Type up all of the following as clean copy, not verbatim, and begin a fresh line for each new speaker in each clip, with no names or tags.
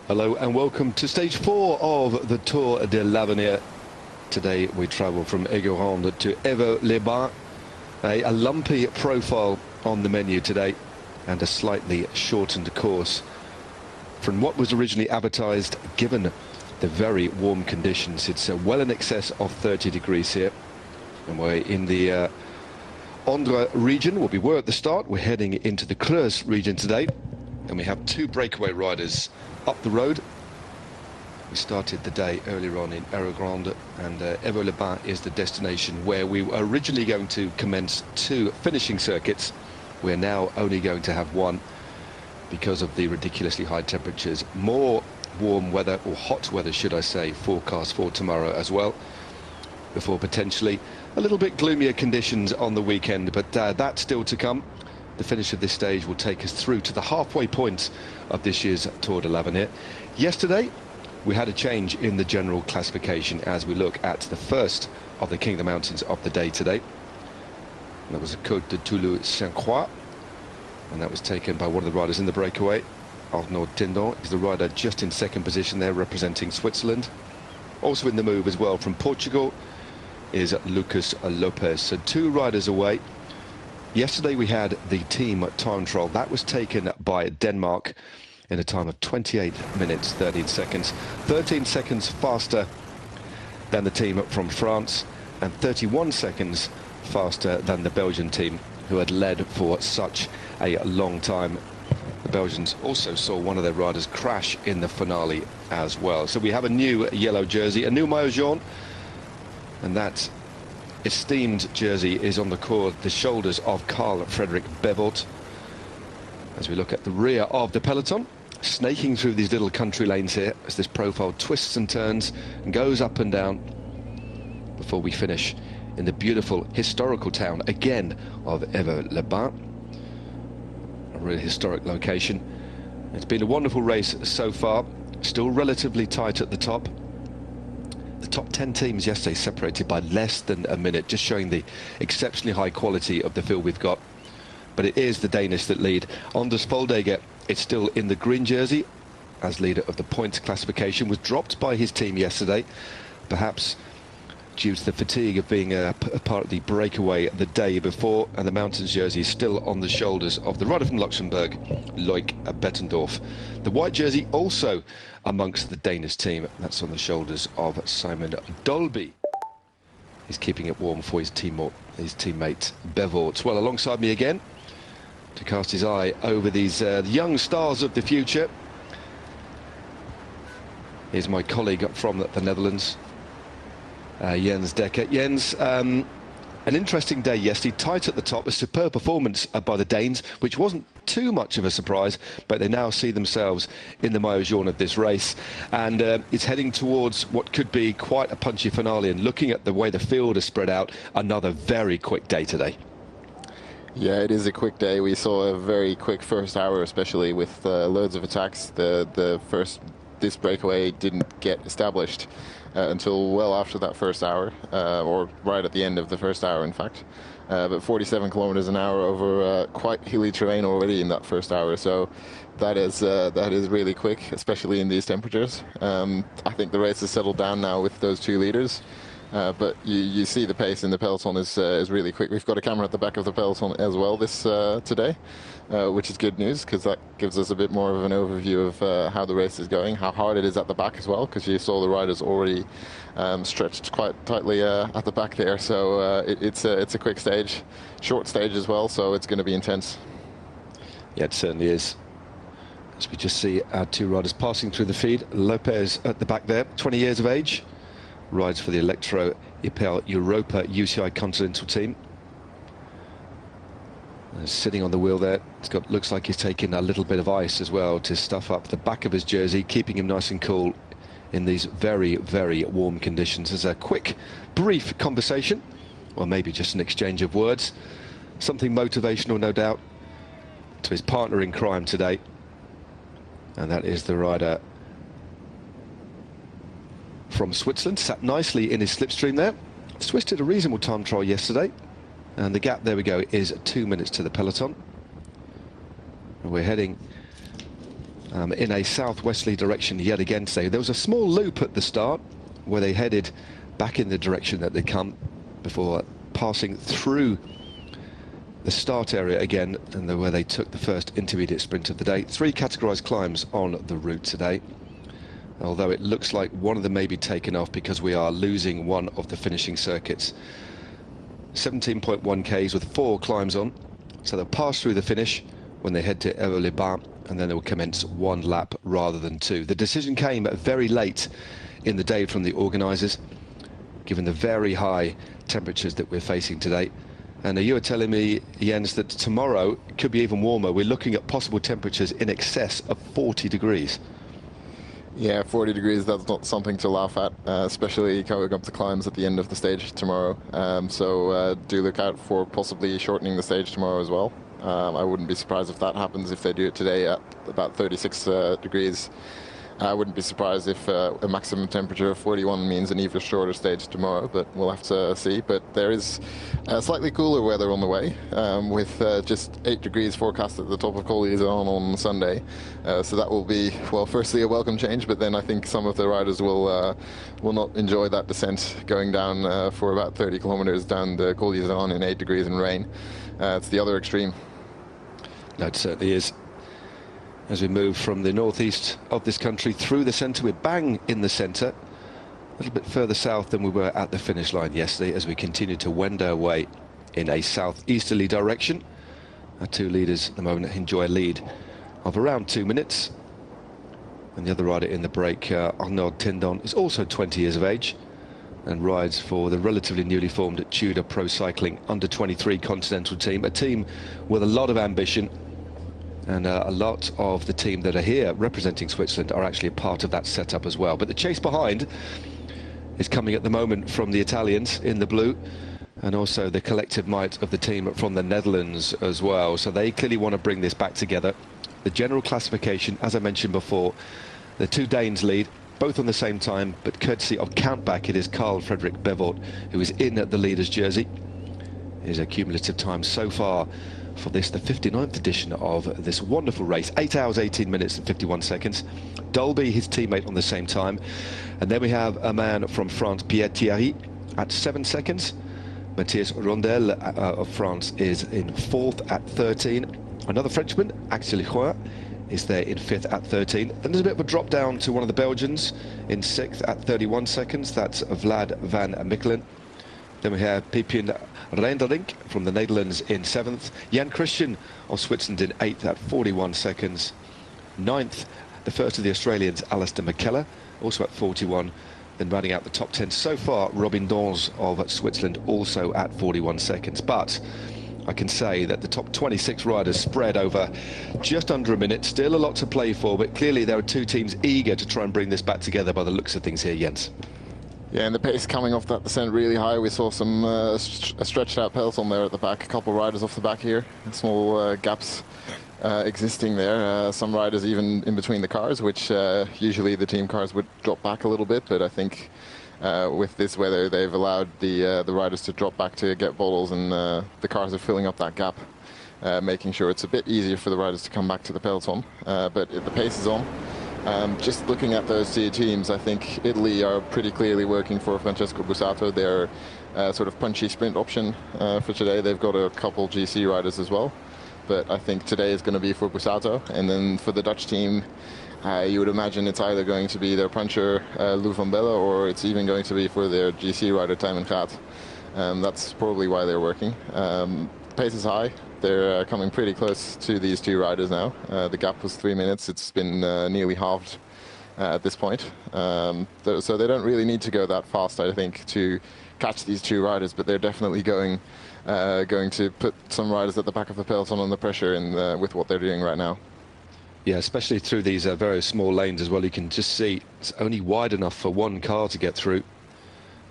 Hello and welcome to stage 4 of the Tour de l'Avenir. Today we travel from Aigues-Rondes to Évaux-les-Bains. A lumpy profile on the menu today and a slightly shortened course from what was originally advertised. Given the very warm conditions, it's well in excess of 30 degrees here, and we're in the Indre region. Well, we were at the start. We're heading into the Creuse region today, and we have two breakaway riders up the road. We started the day earlier on in Aigues-Rondes, and Évaux-les-Bains is the destination where we were originally going to commence 2 finishing circuits. We're now only going to have 1 because of the ridiculously high temperatures. More warm weather, or hot weather should I say, forecast for tomorrow as well, before potentially a little bit gloomier conditions on the weekend, but that's still to come. The finish of this stage will take us through to the halfway point of this year's Tour de l'Avenir. Yesterday we had a change in the general classification as we look at the first of the King of the Mountains of the day today. And that was the Côte de Toulouse-Sainte-Croix, and that was taken by one of the riders in the breakaway. Arnaud Tendon is the rider just in second position there, representing Switzerland. Also in the move as well from Portugal is Lucas Lopez. So 2 riders away. Yesterday we had the team time trial. That was taken by Denmark in a time of 28 minutes 13 seconds. 13 seconds faster than the team from France, and 31 seconds faster than the Belgian team, who had led for such a long time. The Belgians also saw one of their riders crash in the finale as well. So we have a new yellow jersey, a new maillot jaune, and that esteemed jersey is on the shoulders of Carl Frederick Bevort. As we look at the rear of the peloton, snaking through these little country lanes here as this profile twists and turns and goes up and down before we finish in the beautiful historical town again of Évaux-les-Bains. A really historic location. It's been a wonderful race so far, still relatively tight at the top. The top 10 teams yesterday separated by less than a minute, just showing the exceptionally high quality of the field we've got. But it is the Danish that lead. Anders Foldager is still in the green jersey as leader of the points classification. Was dropped by his team yesterday, perhaps due to the fatigue of being a part of the breakaway the day before, and the mountains jersey is still on the shoulders of the rider from Luxembourg, Loic Bettendorf. The white jersey also amongst the Danish team. That's on the shoulders of Simon Dolby. He's keeping it warm for his teammate Bevort. Well, alongside me again to cast his eye over these young stars of the future, here's my colleague from the Netherlands, Jens Dekker. Jens, an interesting day yesterday, tight at the top, a superb performance by the Danes, which wasn't too much of a surprise, but they now see themselves in the maillot jaune of this race, and it's heading towards what could be quite a punchy finale. And looking at the way the field is spread out, another very quick day today.
Yeah, it is a quick day. We saw a very quick first hour, especially with loads of attacks. This breakaway didn't get established until well after that first hour, or right at the end of the first hour, in fact. But 47 kilometers an hour over quite hilly terrain already in that first hour, so that is really quick, especially in these temperatures. I think the race has settled down now with those 2 leaders. But you see the pace in the peloton is really quick. We've got a camera at the back of the peloton as well today, which is good news, because that gives us a bit more of an overview of how the race is going, how hard it is at the back as well, because you saw the riders already stretched quite tightly at the back there. So it's a quick stage, short stage as well, so it's going to be intense.
Yeah, it certainly is. As we just see our 2 riders passing through the feed. Lopez at the back there, 20 years of age. Rides for the Electro IPL Europa UCI Continental team. Sitting on the wheel there, looks like he's taking a little bit of ice as well to stuff up the back of his jersey, keeping him nice and cool in these very, very warm conditions. There's a quick, brief conversation, or maybe just an exchange of words. Something motivational, no doubt, to his partner in crime today. And that is the rider from Switzerland, sat nicely in his slipstream there. Swiss did a reasonable time trial yesterday, and the gap, there we go, is 2 minutes to the peloton. And we're heading in a southwesterly direction yet again today. There was a small loop at the start where they headed back in the direction that they come before passing through the start area again, and where they took the first intermediate sprint of the day. 3 categorized climbs on the route today, although it looks like one of them may be taken off because we are losing one of the finishing circuits. 17.1 Ks with 4 climbs on, so they'll pass through the finish when they head to Hérault-les-Bains, and then they will commence 1 lap rather than 2. The decision came very late in the day from the organisers, given the very high temperatures that we're facing today. And you were telling me, Jens, that tomorrow could be even warmer. We're looking at possible temperatures in excess of 40 degrees.
Yeah, 40 degrees, that's not something to laugh at, especially going up the climbs at the end of the stage tomorrow. So do look out for possibly shortening the stage tomorrow as well. I wouldn't be surprised if that happens if they do it today at about 36 degrees. I wouldn't be surprised if a maximum temperature of 41 means an even shorter stage tomorrow, but we'll have to see. But there is slightly cooler weather on the way, with just 8 degrees forecast at the top of Col d'Iseran on Sunday. So that will be, well, firstly a welcome change, but then I think some of the riders will not enjoy that descent going down for about 30 kilometers down the Col d'Iseran in 8 degrees and rain. It's the other extreme.
No, it certainly is. As we move from the northeast of this country through the centre, we're bang in the centre, a little bit further south than we were at the finish line yesterday, as we continue to wend our way in a southeasterly direction. Our 2 leaders at the moment enjoy a lead of around 2 minutes, and the other rider in the break, Arnaud Tendon, is also 20 years of age and rides for the relatively newly formed Tudor Pro Cycling Under-23 Continental team, a team with a lot of ambition. And a lot of the team that are here representing Switzerland are actually a part of that setup as well. But the chase behind is coming at the moment from the Italians in the blue, and also the collective might of the team from the Netherlands as well. So they clearly want to bring this back together. The general classification, as I mentioned before, the 2 Danes lead, both on the same time, but courtesy of Countback, it is Carl Fredrik Bevort who is in the leader's jersey. His cumulative time so far for this, the 59th edition of this wonderful race, 8 hours 18 minutes and 51 seconds. Dolby, his teammate, on the same time, and then we have a man from France, Pierre Thierry, at 7 seconds. Matthias Rondel of France is in 4th at 13. Another Frenchman, Axel Huyn, is there in 5th at 13. Then there's a bit of a drop down to one of the Belgians in 6th at 31 seconds. That's Vlad van Mechelen. Then we have Pepijn Reinderink from the Netherlands in 7th. Jan Christian of Switzerland in 8th at 41 seconds. 9th, the first of the Australians, Alistair McKellar, also at 41. Then rounding out the top 10 so far, Robin Dons of Switzerland, also at 41 seconds. But I can say that the top 26 riders spread over just under a minute. Still a lot to play for, but clearly there are 2 teams eager to try and bring this back together by the looks of things here, Jens.
Yeah, and the pace coming off that descent really high. We saw some a stretched out peloton there at the back, a couple of riders off the back here, small gaps existing there. Some riders even in between the cars, which usually the team cars would drop back a little bit, but I think with this weather they've allowed the riders to drop back to get bottles, and the cars are filling up that gap, making sure it's a bit easier for the riders to come back to the peloton. But the pace is on. Just looking at those 2 teams, I think Italy are pretty clearly working for Francesco Bussato. Their sort of punchy sprint option for today. They've got a couple GC riders as well, but I think today is going to be for Bussato. And then for the Dutch team, you would imagine it's either going to be their puncher Lou van Belle, or it's even going to be for their GC rider Tijmen Gaat. That's probably why they're working. Pace is high. They're coming pretty close to these 2 riders now. The gap was 3 minutes. It's been nearly halved at this point. So they don't really need to go that fast, I think, to catch these 2 riders, but they're definitely going to put some riders at the back of the peloton under pressure with what they're doing right now.
Yeah, especially through these very small lanes as well. You can just see it's only wide enough for 1 car to get through.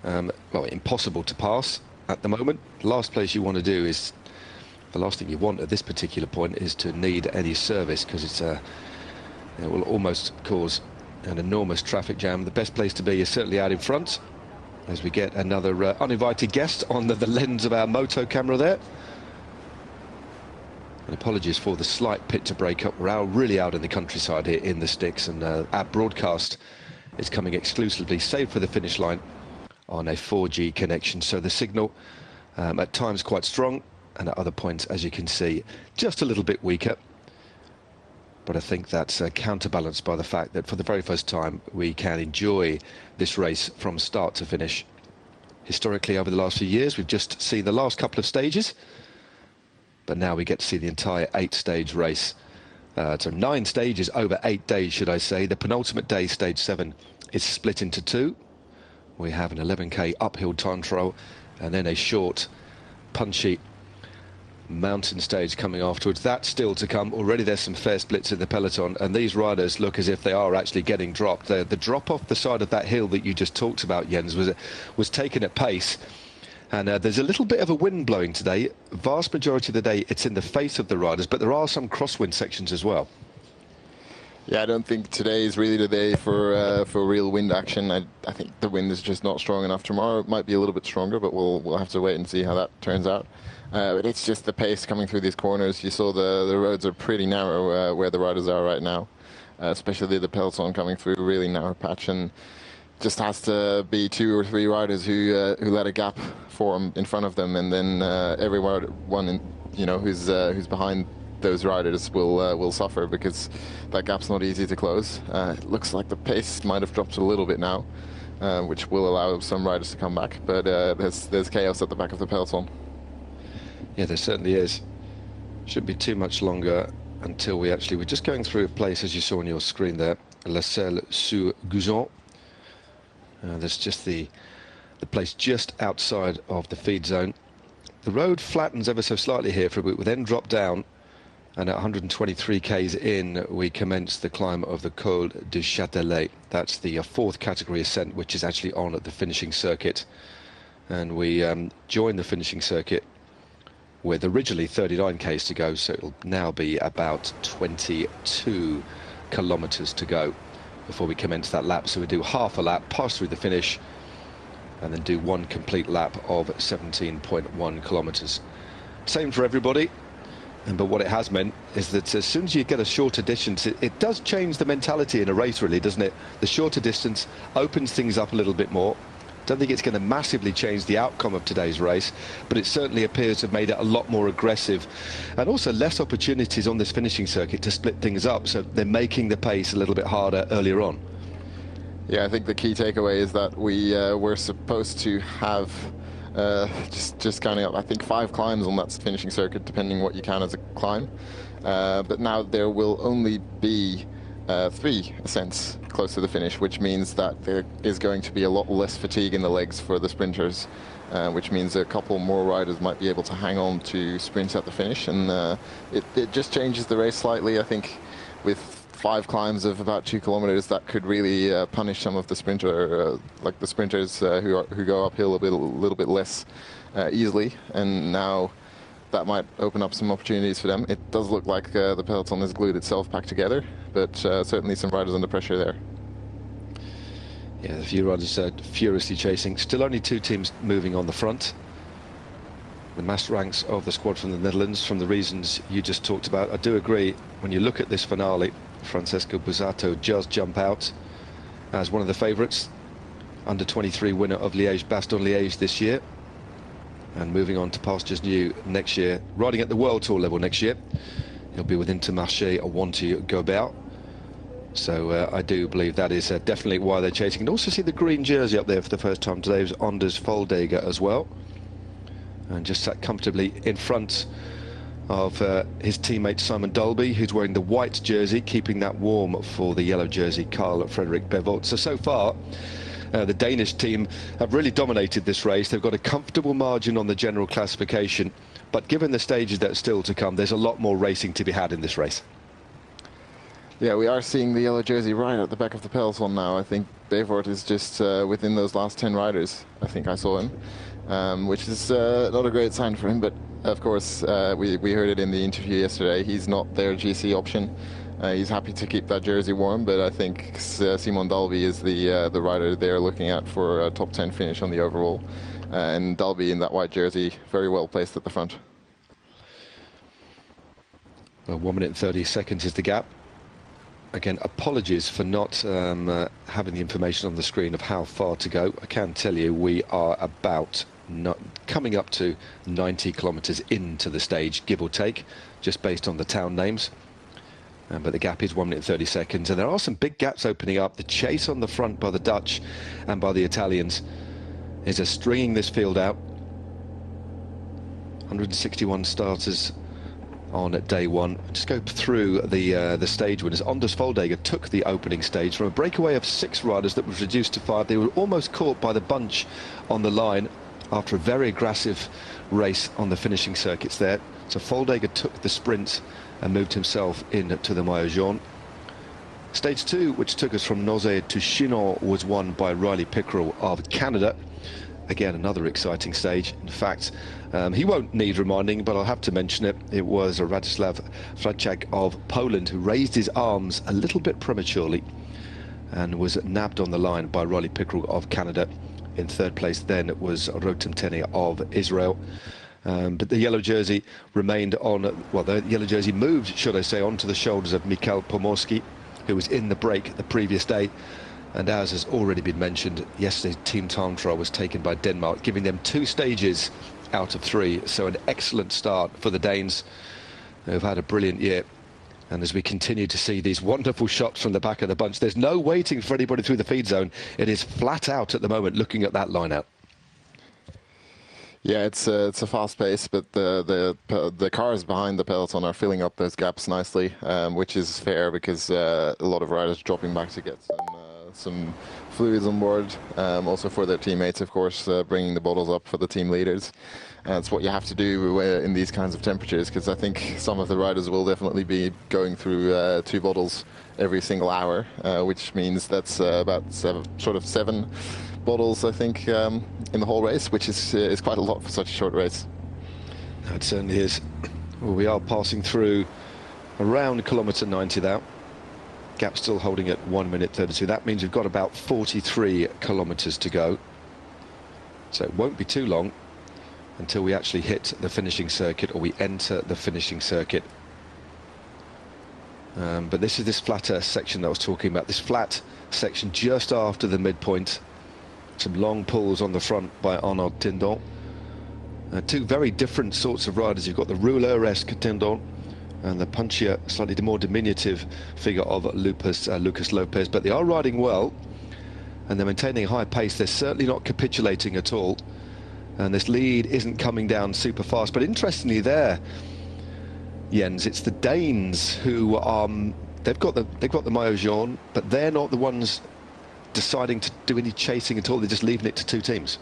Well, impossible to pass at the moment. The last place you want to do is, the last thing you want at this particular point is to need any service, because it will almost cause an enormous traffic jam. The best place to be is certainly out in front, as we get another uninvited guest on the lens of our moto camera there. And apologies for the slight pit to break up. We're really out in the countryside here in the sticks, and our broadcast is coming exclusively, save for the finish line, on a 4G connection. So the signal at times quite strong, and at other points, as you can see, just a little bit weaker. But I think that's counterbalanced by the fact that for the very first time we can enjoy this race from start to finish. Historically, over the last few years, we've just seen the last couple of stages, but now we get to see the entire 8-stage race. So 9 stages over 8 days, should I say. The penultimate day, stage 7, is split into 2. We have an 11k uphill time trial and then a short, punchy mountain stage coming afterwards. That's still to come. Already there's some fair splits in the peloton, and these riders look as if they are actually getting dropped. The drop off the side of that hill that you just talked about, Jens, was taken at pace. And there's a little bit of a wind blowing today. Vast majority of the day it's in the face of the riders, but there are some crosswind sections as well.
Yeah, I don't think today is really the day for real wind action. I think the wind is just not strong enough. Tomorrow it might be a little bit stronger, but we'll have to wait and see how that turns out. But it's just the pace coming through these corners. You saw the roads are pretty narrow where the riders are right now, especially the peloton coming through a really narrow patch, and just has to be 2 or 3 riders who let a gap form in front of them, and then everyone who's behind those riders will suffer, because that gap's not easy to close. It looks like the pace might have dropped a little bit now, which will allow some riders to come back, but there's chaos at the back of the peloton.
Yeah, there certainly is. Shouldn't be too much longer until we're just going through a place, as you saw on your screen there, La Selle-sur-Guzon. There's just the place just outside of the feed zone. The road flattens ever so slightly here for a bit, we then drop down, and at 123 k's in we commence the climb of the Col du Châtelet. That's the 4th category ascent, which is actually on at the finishing circuit, and we join the finishing circuit with originally 39 k's to go, so it'll now be about 22 kilometers to go before we commence that lap. So we do half a lap, pass through the finish, and then do 1 complete lap of 17.1 kilometers. Same for everybody. But what it has meant is that as soon as you get a shorter distance, it does change the mentality in a race, really, doesn't it? The shorter distance opens things up a little bit more. Don't think it's going to massively change the outcome of today's race, but it certainly appears to have made it a lot more aggressive, and also less opportunities on this finishing circuit to split things up, so they're making the pace a little bit harder earlier on.
Yeah, I think the key takeaway is that we were supposed to have just counting up, I think 5 climbs on that finishing circuit, depending what you count as a climb, but now there will only be 3 ascents close to the finish, which means that there is going to be a lot less fatigue in the legs for the sprinters, which means a couple more riders might be able to hang on to sprints at the finish, and it just changes the race slightly. I think with 5 climbs of about 2 kilometers, that could really punish some of the sprinters who go uphill a little bit less easily, and now that might open up some opportunities for them. It does look like the peloton has glued itself back together, but certainly some riders under pressure there.
Yeah, a few riders furiously chasing. Still only 2 teams moving on the front. The mass ranks of the squad from the Netherlands, from the reasons you just talked about. I do agree, when you look at this finale, Francesco Bussato does jump out as one of the favourites. Under 23 winner of Liège-Bastogne-Liège this year, and moving on to pastures new next year, riding at the World Tour level next year. He'll be with Intermarché or Wanty Gobert. So I do believe that is definitely why they're chasing. And also see the green jersey up there for the first time today was Anders Foldager as well, and just sat comfortably in front of his teammate Simon Dalby, who's wearing the white jersey, keeping that warm for the yellow jersey Carl Fredrik Bevort. So far the Danish team have really dominated this race. They've got a comfortable margin on the general classification, but given the stages that are still to come, there's a lot more racing to be had in this race.
Yeah, we are seeing the yellow jersey right at the back of the peloton now. I think Bevort is just within those last 10 riders. I think I saw him, which is not a great sign for him, but of course we heard it in the interview yesterday. He's not their GC option. He's happy to keep that jersey warm, but I think Simon Dalby is the rider they're looking at for a top 10 finish on the overall. And Dalby in that white jersey, very well placed at the front.
Well, 1 minute and 30 seconds is the gap. Again, apologies for not having the information on the screen of how far to go. I can tell you we are about coming up to 90 kilometres into the stage, give or take, just based on the town names. But the gap is 1 minute and 30 seconds, and there are some big gaps opening up. The chase on the front by the Dutch and by the Italians is stringing this field out. 161 starters on day one. Just go through the stage winners. Anders Foldager took the opening stage from a breakaway of 6 riders that was reduced to 5. They were almost caught by the bunch on the line after a very aggressive race on the finishing circuits there. So Foldager took the sprint and moved himself into the Maillot Jaune. Stage 2, which took us from Nozay to Chinon, was won by Riley Pickerel of Canada. Again, another exciting stage. In fact, he won't need reminding, but I'll have to mention it. It was Radoslav Flacek of Poland who raised his arms a little bit prematurely and was nabbed on the line by Riley Pickerel of Canada. In third place then it was Rotem Tene of Israel. But the yellow jersey remained on, well, the yellow jersey moved, should I say, onto the shoulders of Mikhail Pomorski, who was in the break the previous day. And as has already been mentioned, yesterday's Team Time Trial was taken by Denmark, giving them 2 stages out of 3. So an excellent start for the Danes, who've had a brilliant year. And as we continue to see these wonderful shots from the back of the bunch, there's no waiting for anybody through the feed zone. It is flat out at the moment, looking at that line out.
Yeah, it's a fast pace, but the cars behind the peloton are filling up those gaps nicely, which is fair because a lot of riders dropping back to get some fluids on board. Also for their teammates, of course, bringing the bottles up for the team leaders. It's what you have to do in these kinds of temperatures, because I think some of the riders will definitely be going through 2 bottles every single hour, which means that's about 7 bottles, I think, in the whole race, which is quite a lot for such a short race.
It certainly is. Well, we are passing through around kilometre 90 now. Gap still holding at 1 minute 32. That means we've got about 43 kilometres to go. So it won't be too long until we actually hit the finishing circuit, or we enter the finishing circuit. But this is this flatter section that I was talking about, this flat section just after the midpoint. Some long pulls on the front by Arnaud Tindon. 2 very different sorts of riders. You've got the rouleur-esque Tindon and the punchier, slightly more diminutive figure of Lucas Lopez, but they are riding well and they're maintaining a high pace. They're certainly not capitulating at all, and this lead isn't coming down super fast. But interestingly there, Jens, it's the Danes who they've got the Maillot Jaune, but they're not the ones deciding to do any chasing at all. They're just leaving it to 2 teams.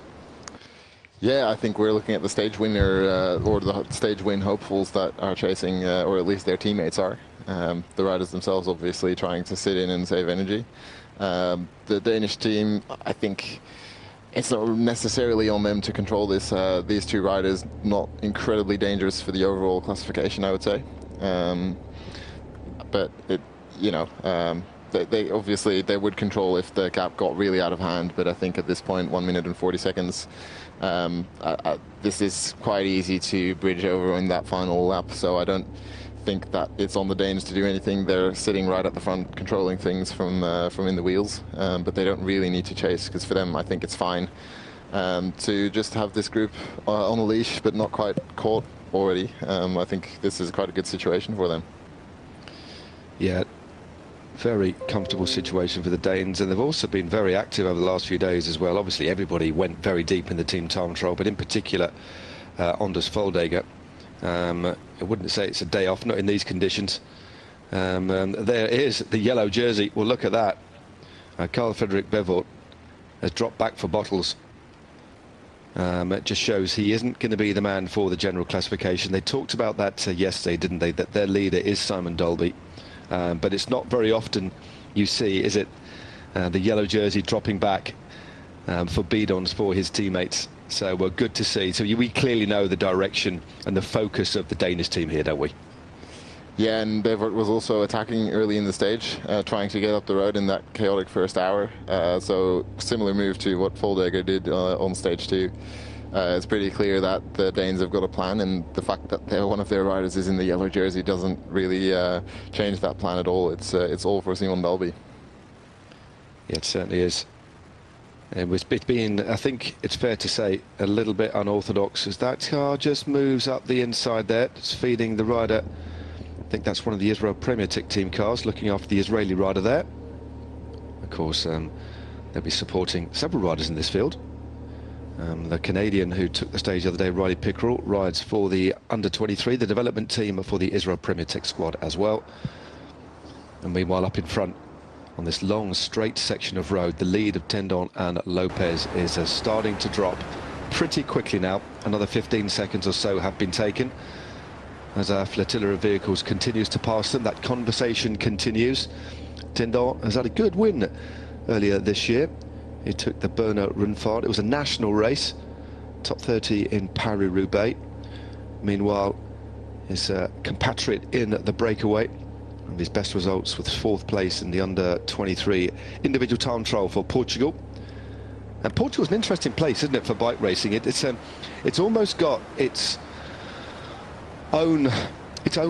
Yeah, I think we're looking at the stage winner or the stage win hopefuls that are chasing, or at least their teammates are. The riders themselves obviously trying to sit in and save energy. The Danish team, I think it's not necessarily on them to control this. These 2 riders, not incredibly dangerous for the overall classification, I would say. But they obviously they would control if the gap got really out of hand, but I think at this point, 1 minute and 40 seconds, this is quite easy to bridge over in that final lap, so I don't think that it's on the Danes to do anything. They're sitting right at the front, controlling things from in the wheels, but they don't really need to chase, because for them, I think it's fine to just have this group on a leash, but not quite caught already. I think this is quite a good situation for them.
Yeah. Very comfortable situation for the Danes, and they've also been very active over the last few days as well. Obviously everybody went very deep in the Team Time Trial, but in particular Anders Foldager. I wouldn't say it's a day off, not in these conditions. There is the yellow jersey. Well, look at that. Carl Frederick Bevort has dropped back for bottles. It just shows he isn't going to be the man for the general classification. They talked about that yesterday, didn't they, that their leader is Simon Dolby. But it's not very often you see, is it, the yellow jersey dropping back for bidons for his teammates. So we're good to see. So we clearly know the direction and the focus of the Danish team here, don't we?
Yeah, and Bevort was also attacking early in the stage, trying to get up the road in that chaotic first hour. So similar move to what Foldager did on stage 2. it's pretty clear that the Danes have got a plan, and the fact that one of their riders is in the yellow jersey doesn't really change that plan at all. It's all for Simon Dalby.
Yeah, it certainly is. It's been, I think it's fair to say, a little bit unorthodox, as that car just moves up the inside there. It's feeding the rider. I think that's one of the Israel Premier team cars, looking after the Israeli rider there. Of course, they'll be supporting several riders in this field. The Canadian who took the stage the other day, Riley Pickerel, rides for the under-23, the development team for the Israel Premier Tech squad as well. And meanwhile, up in front on this long, straight section of road, the lead of Tendon and Lopez is starting to drop pretty quickly now. Another 15 seconds or so have been taken as our flotilla of vehicles continues to pass them. That conversation continues. Tendon has had a good win earlier this year. He took the Berner Rundfahrt. It was a national race, top 30 in Paris-Roubaix. Meanwhile, his compatriot in the breakaway, one of his best results with 4th place in the under-23 individual time trial for Portugal. And Portugal's an interesting place, isn't it, for bike racing? It's almost got its own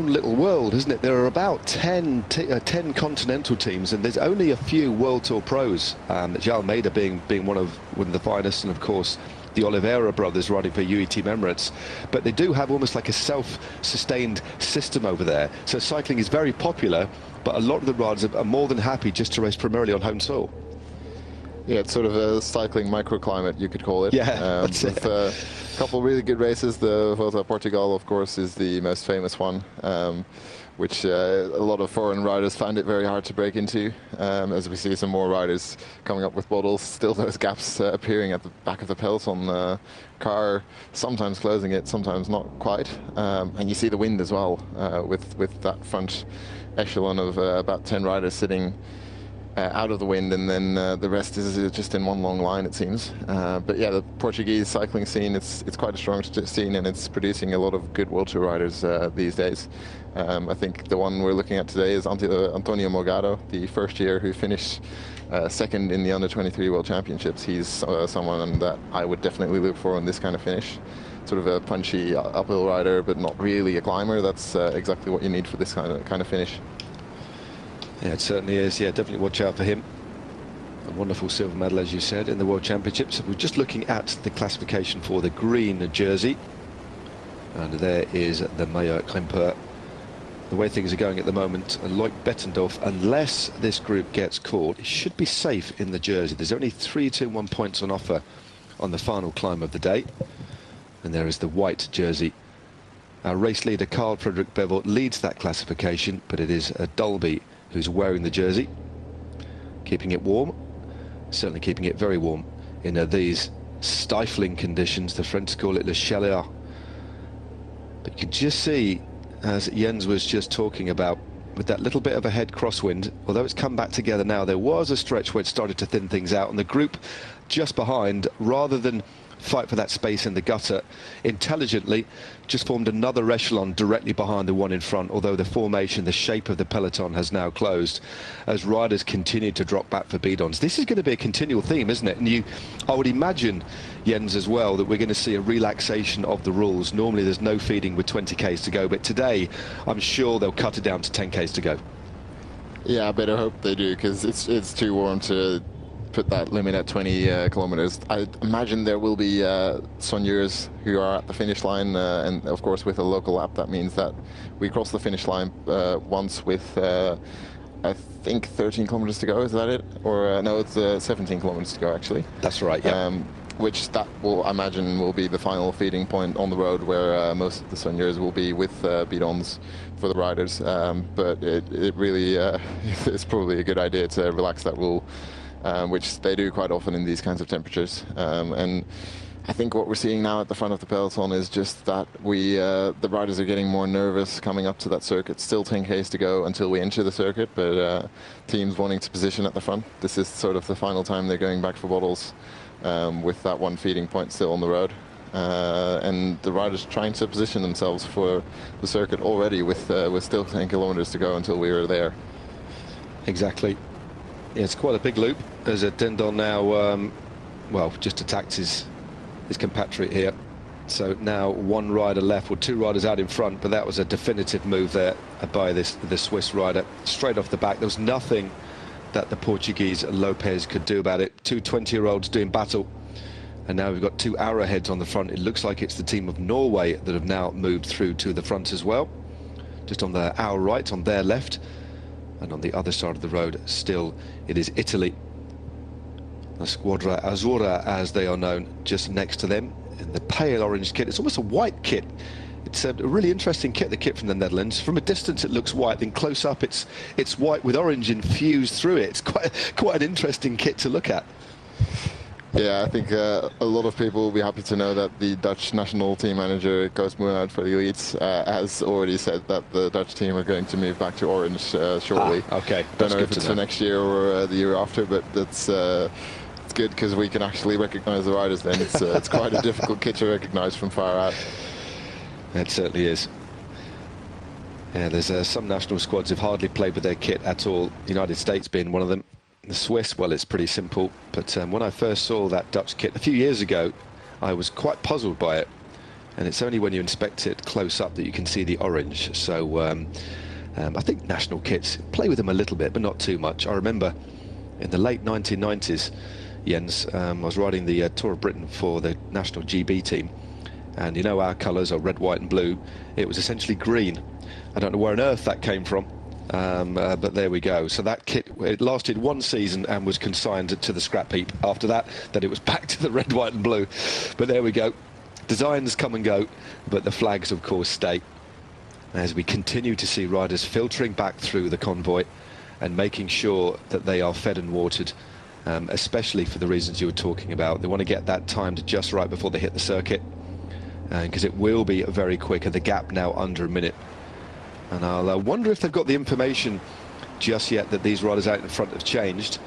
little world, isn't it? There are about 10 continental teams, and there's only a few World Tour pros. João Almeida being one of the finest, and of course the Oliveira brothers riding for UE Team Emirates. But they do have almost like a self-sustained system over there. So cycling is very popular, but a lot of the riders are more than happy just to race primarily on home soil.
Yeah, it's sort of a cycling microclimate, you could call it.
Yeah, that's
with a couple of really good races. The Volta a Portugal, of course, is the most famous one, which a lot of foreign riders find it very hard to break into. As we see some more riders coming up with bottles, still those gaps appearing at the back of the peloton car, sometimes closing it, sometimes not quite. And you see the wind as well, with that front echelon of about 10 riders sitting out of the wind, and then the rest is just in one long line, it seems. But yeah, the Portuguese cycling scene, it's quite a strong scene, and it's producing a lot of good World Tour riders these days. I think the one we're looking at today is Antonio Morgado, the first year who finished second in the Under-23 World Championships. He's someone that I would definitely look for in this kind of finish. Sort of a punchy uphill rider, but not really a climber. That's exactly what you need for this kind of finish.
Yeah, it certainly is. Yeah, definitely watch out for him. A wonderful silver medal, as you said, in the World Championships. We're just looking at the classification for the green jersey. And there is the Meilleur Grimpeur. The way things are going at the moment, Loic Bettendorf, unless this group gets caught, he should be safe in the jersey. There's only 3 2-1 points on offer on the final climb of the day. And there is the white jersey. Our race leader, Carl Frederick Bevell, leads that classification, but it is Dalby who's wearing the jersey, keeping it warm, certainly keeping it very warm in these stifling conditions. The French call it le chaleur. But you can just see, as Jens was just talking about, with that little bit of a head crosswind, although it's come back together now, there was a stretch where it started to thin things out, and the group just behind, rather than fight for that space in the gutter, intelligently just formed another echelon directly behind the one in front, although the formation, the shape of the peloton has now closed as riders continue to drop back for bidons. This is going to be a continual theme, isn't it? And I would imagine, Jens, as well, that we're going to see a relaxation of the rules. Normally there's no feeding with 20k's to go, but today I'm sure they'll cut it down to 10k's to go.
Yeah, I better hope they do, because it's too warm to put that limit at 20 kilometers. I imagine there will be soigneurs who are at the finish line, and of course with a local lap that means that we cross the finish line once with I think 13 kilometers to go. Is that it? Or no, it's 17 kilometers to go actually.
That's right, yeah.
Which that will, I imagine, will be the final feeding point on the road, where most of the soigneurs will be with bidons for the riders. But it really is probably a good idea to relax that rule, which they do quite often in these kinds of temperatures. And I think what we're seeing now at the front of the peloton is just that the riders are getting more nervous coming up to that circuit. Still 10k's to go until we enter the circuit, but teams wanting to position at the front. This is sort of the final time they're going back for bottles, with that one feeding point still on the road. And the riders trying to position themselves for the circuit already with still 10 kilometers to go until we are there.
Exactly. Yeah, it's quite a big loop as Tendon now, well, just attacked his his compatriot here. So now one rider left, or two riders out in front, but that was a definitive move there by the Swiss rider. Straight off the back, there was nothing that the Portuguese Lopez could do about it. Two 20-year-olds doing battle. And now we've got two arrowheads on the front. It looks like it's the team of Norway that have now moved through to the front as well. Just on our right, on their left. And on the other side of the road, still, it is Italy. The Squadra Azzurra, as they are known, just next to them. In the pale orange kit. It's almost a white kit. It's a really interesting kit, the kit from the Netherlands. From a distance it looks white, then close up it's white with orange infused through it. It's quite an interesting kit to look at.
Yeah, I think a lot of people will be happy to know that the Dutch national team manager, Koos Moenaert for the elites, has already said that the Dutch team are going to move back to orange shortly.
Okay.
Don't know if it's for next year or the year after, but that's it's good because we can actually recognise the riders then. It's quite a difficult kit to recognise from far out.
It certainly is. Yeah, there's some national squads have hardly played with their kit at all, the United States being one of them. The Swiss, well, it's pretty simple, but when I first saw that Dutch kit a few years ago, I was quite puzzled by it, and it's only when you inspect it close up that you can see the orange. So I think national kits, play with them a little bit, but not too much. I remember in the late 1990s, Jens, I was riding the Tour of Britain for the national GB team, and you know our colours are red, white and blue. It was essentially green. I don't know where on earth that came from. But there we go. So that kit, it lasted one season and was consigned to the scrap heap. After that, then it was back to the red, white and blue. But there we go. Designs come and go, but the flags of course stay, as we continue to see riders filtering back through the convoy and making sure that they are fed and watered, especially for the reasons you were talking about. They want to get that timed just right before they hit the circuit, because it will be very quick, and the gap now under a minute. And I'll wonder if they've got the information just yet that these riders out in front have changed.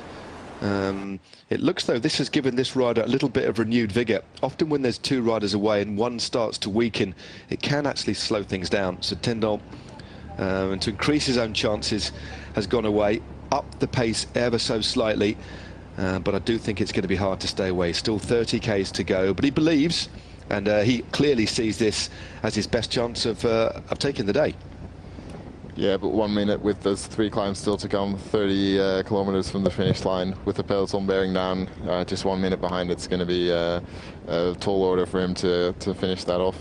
It looks though this has given this rider a little bit of renewed vigour. Often when there's two riders away and one starts to weaken, it can actually slow things down. So Tendon, and to increase his own chances, has gone away, up the pace ever so slightly. But I do think it's going to be hard to stay away. Still 30 Ks to go, but he believes, and he clearly sees this as his best chance of taking the day.
Yeah, but 1 minute with those 3 climbs still to come, 30 kilometers from the finish line, with the peloton bearing down, just 1 minute behind. It's going to be a tall order for him to finish that off.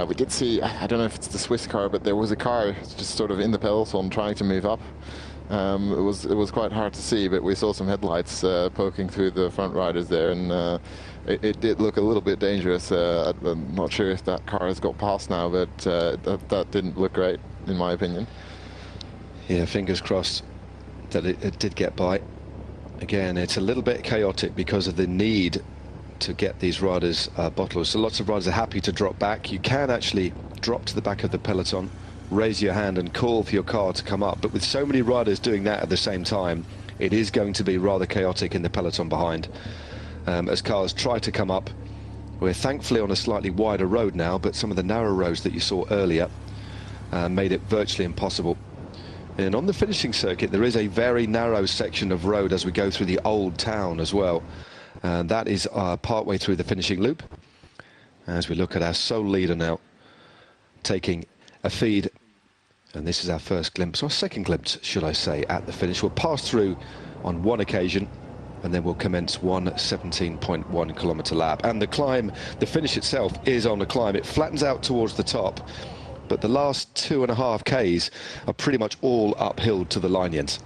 We did see, I don't know if it's the Swiss car, but there was a car just sort of in the peloton trying to move up. It was quite hard to see, but we saw some headlights poking through the front riders there, and it did look a little bit dangerous. I'm not sure if that car has got past now, but that didn't look great, in my opinion.
Yeah, fingers crossed that it did get by. Again, it's a little bit chaotic because of the need to get these riders bottles. So lots of riders are happy to drop back. You can actually drop to the back of the peloton, raise your hand and call for your car to come up. But with so many riders doing that at the same time, it is going to be rather chaotic in the peloton behind. As cars try to come up, we're thankfully on a slightly wider road now, but some of the narrow roads that you saw earlier made it virtually impossible. And on the finishing circuit, there is a very narrow section of road as we go through the old town as well. And that is part way through the finishing loop. As we look at our sole leader now, taking a feed. And this is our first glimpse, or second glimpse, should I say, at the finish. We'll pass through on one occasion, and then we'll commence one 17.1 kilometre lap. And the climb, the finish itself is on a climb. It flattens out towards the top, but the last 2.5 Ks are pretty much all uphill to the line, Jens.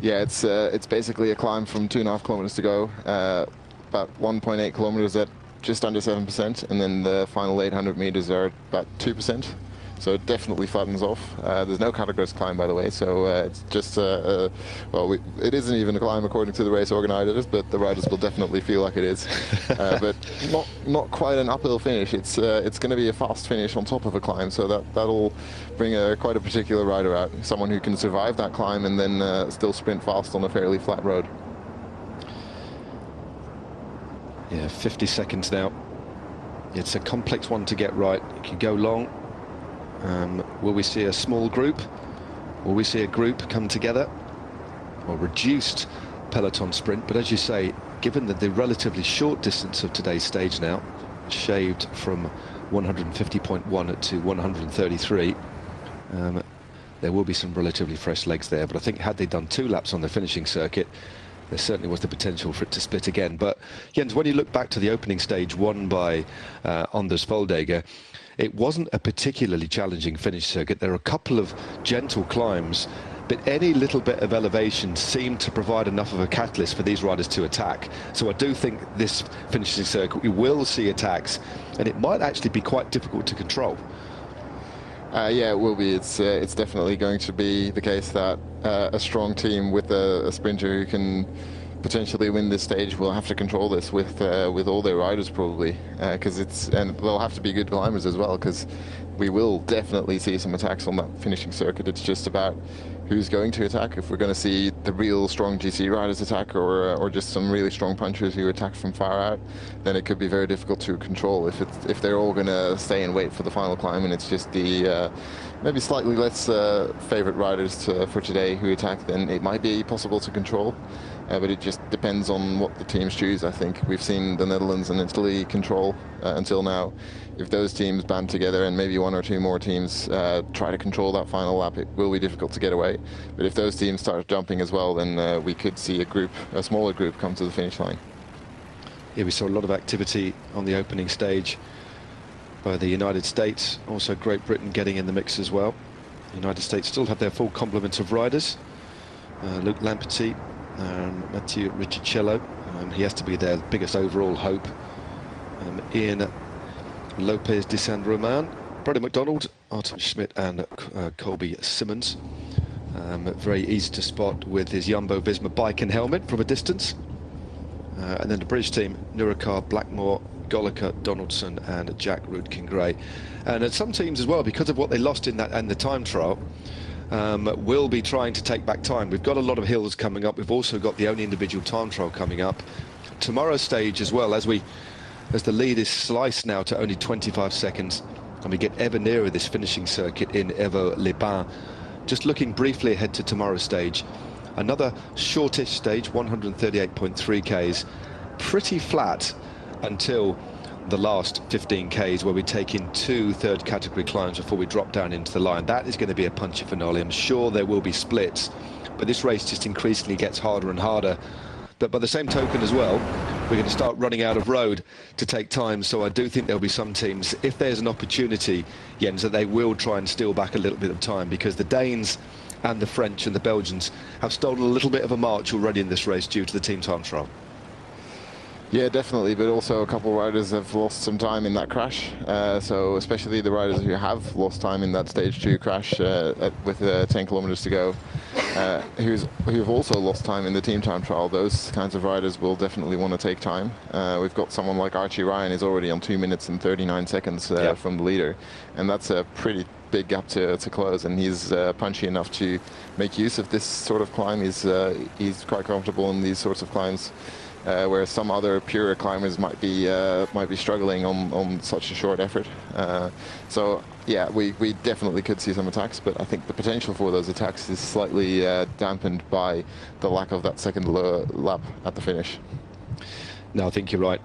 Yeah, it's basically a climb from 2.5 kilometers to go, about 1.8 kilometers at just under 7%, and then the final 800 meters are about 2%. So it definitely flattens off. There's no categorized climb, by the way, so it's just, well, it isn't even a climb according to the race organizers, but the riders will definitely feel like it is. But not quite an uphill finish. It's going to be a fast finish on top of a climb, so that'll bring quite a particular rider out, someone who can survive that climb and then still sprint fast on a fairly flat road.
Yeah, 50 seconds now. It's a complex one to get right. It can go long. Will we see a small group? Will we see a group come together? Or reduced peloton sprint? But as you say, given that the relatively short distance of today's stage now, shaved from 150.1 to 133, there will be some relatively fresh legs there, but I think had they done 2 laps on the finishing circuit, there certainly was the potential for it to split again. But Jens, when you look back to the opening stage won by Anders Foldager, it wasn't a particularly challenging finish circuit. There are a couple of gentle climbs, but any little bit of elevation seemed to provide enough of a catalyst for these riders to attack. So I do think this finishing circuit, we will see attacks, and it might actually be quite difficult to control.
Yeah, it will be. It's definitely going to be the case that a strong team with a sprinter who can potentially win this stage will have to control this with all their riders probably, and they'll have to be good climbers as well, because we will definitely see some attacks on that finishing circuit. It's just about who's going to attack. If we're going to see the real strong GC riders attack, or just some really strong punchers who attack from far out, then it could be very difficult to control. If they're all going to stay and wait for the final climb, and it's just the maybe slightly less favorite riders for today who attack, then it might be possible to control. But it just depends on what the teams choose. I think we've seen the Netherlands and Italy control until now. If those teams band together and maybe 1 or 2 more teams try to control that final lap, it will be difficult to get away. But if those teams start jumping as well, then we could see a smaller group come to the finish line.
Yeah, we saw a lot of activity on the opening stage by the United States, also Great Britain getting in the mix as well. The United States still have their full complement of riders. Luke Lamperty, Mathieu Riccicello, he has to be their biggest overall hope. Ian Lopez de San Roman, Brodie McDonald, Artem Schmidt and Colby Simmons. Very easy to spot with his Jumbo-Visma bike and helmet from a distance. And then the British team, Nurikar, Blackmore, Goliker, Donaldson and Jack Rudkin-Gray. And at some teams as well, because of what they lost in that and the time trial, will be trying to take back time. We've got a lot of hills coming up. We've also got the only individual time trial coming up. Tomorrow's stage as well, as the lead is sliced now to only 25 seconds, and we get ever nearer this finishing circuit in Évaux-les-Bains. Just looking briefly ahead to tomorrow's stage, another shortish stage, 138.3 Ks, pretty flat until the last 15 Ks, where we take in 2 third category climbs before we drop down into the line. That is going to be a punchy finale. I'm sure there will be splits, but this race just increasingly gets harder and harder. But by the same token as well, we're going to start running out of road to take time. So I do think there'll be some teams, if there's an opportunity, Jens, that they will try and steal back a little bit of time, because the Danes and the French and the Belgians have stolen a little bit of a march already in this race due to the team time trial.
Yeah, definitely, but also a couple of riders have lost some time in that crash. So especially the riders who have lost time in that stage 2 crash with 10 kilometers to go, who've also lost time in the team time trial. Those kinds of riders will definitely want to take time. We've got someone like Archie Ryan is already on 2 minutes and 39 seconds from the leader, and that's a pretty big gap to close, and he's punchy enough to make use of this sort of climb. He's quite comfortable in these sorts of climbs. Whereas some other purer climbers might be struggling on such a short effort. So yeah, we definitely could see some attacks, but I think the potential for those attacks is slightly dampened by the lack of that second lap at the finish.
No, I think you're right.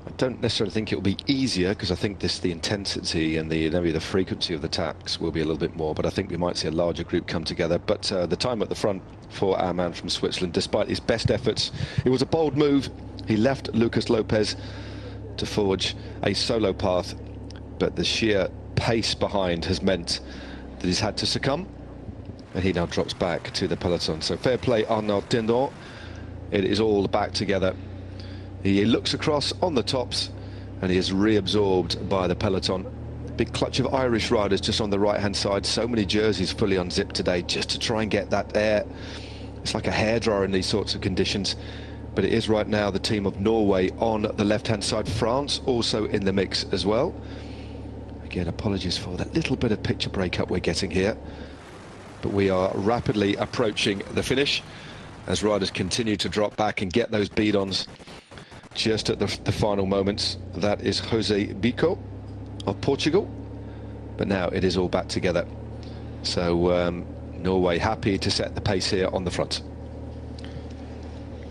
I don't necessarily think it will be easier, because I think the intensity and maybe the frequency of the attacks will be a little bit more, but I think we might see a larger group come together. But the time at the front for our man from Switzerland, despite his best efforts, it was a bold move. He left Lucas Lopez to forge a solo path, but the sheer pace behind has meant that he's had to succumb, and he now drops back to the peloton. So fair play, Arnaud Dindon. It is all back together. He looks across on the tops, and he is reabsorbed by the peloton. Big clutch of Irish riders just on the right-hand side. So many jerseys fully unzipped today just to try and get that air. It's like a hairdryer in these sorts of conditions. But it is right now the team of Norway on the left-hand side. France also in the mix as well. Again, apologies for that little bit of picture breakup we're getting here. But we are rapidly approaching the finish as riders continue to drop back and get those bead-ons just at the final moments. That is Jose Bico of Portugal, but now it is all back together. So Norway happy to set the pace here on the front.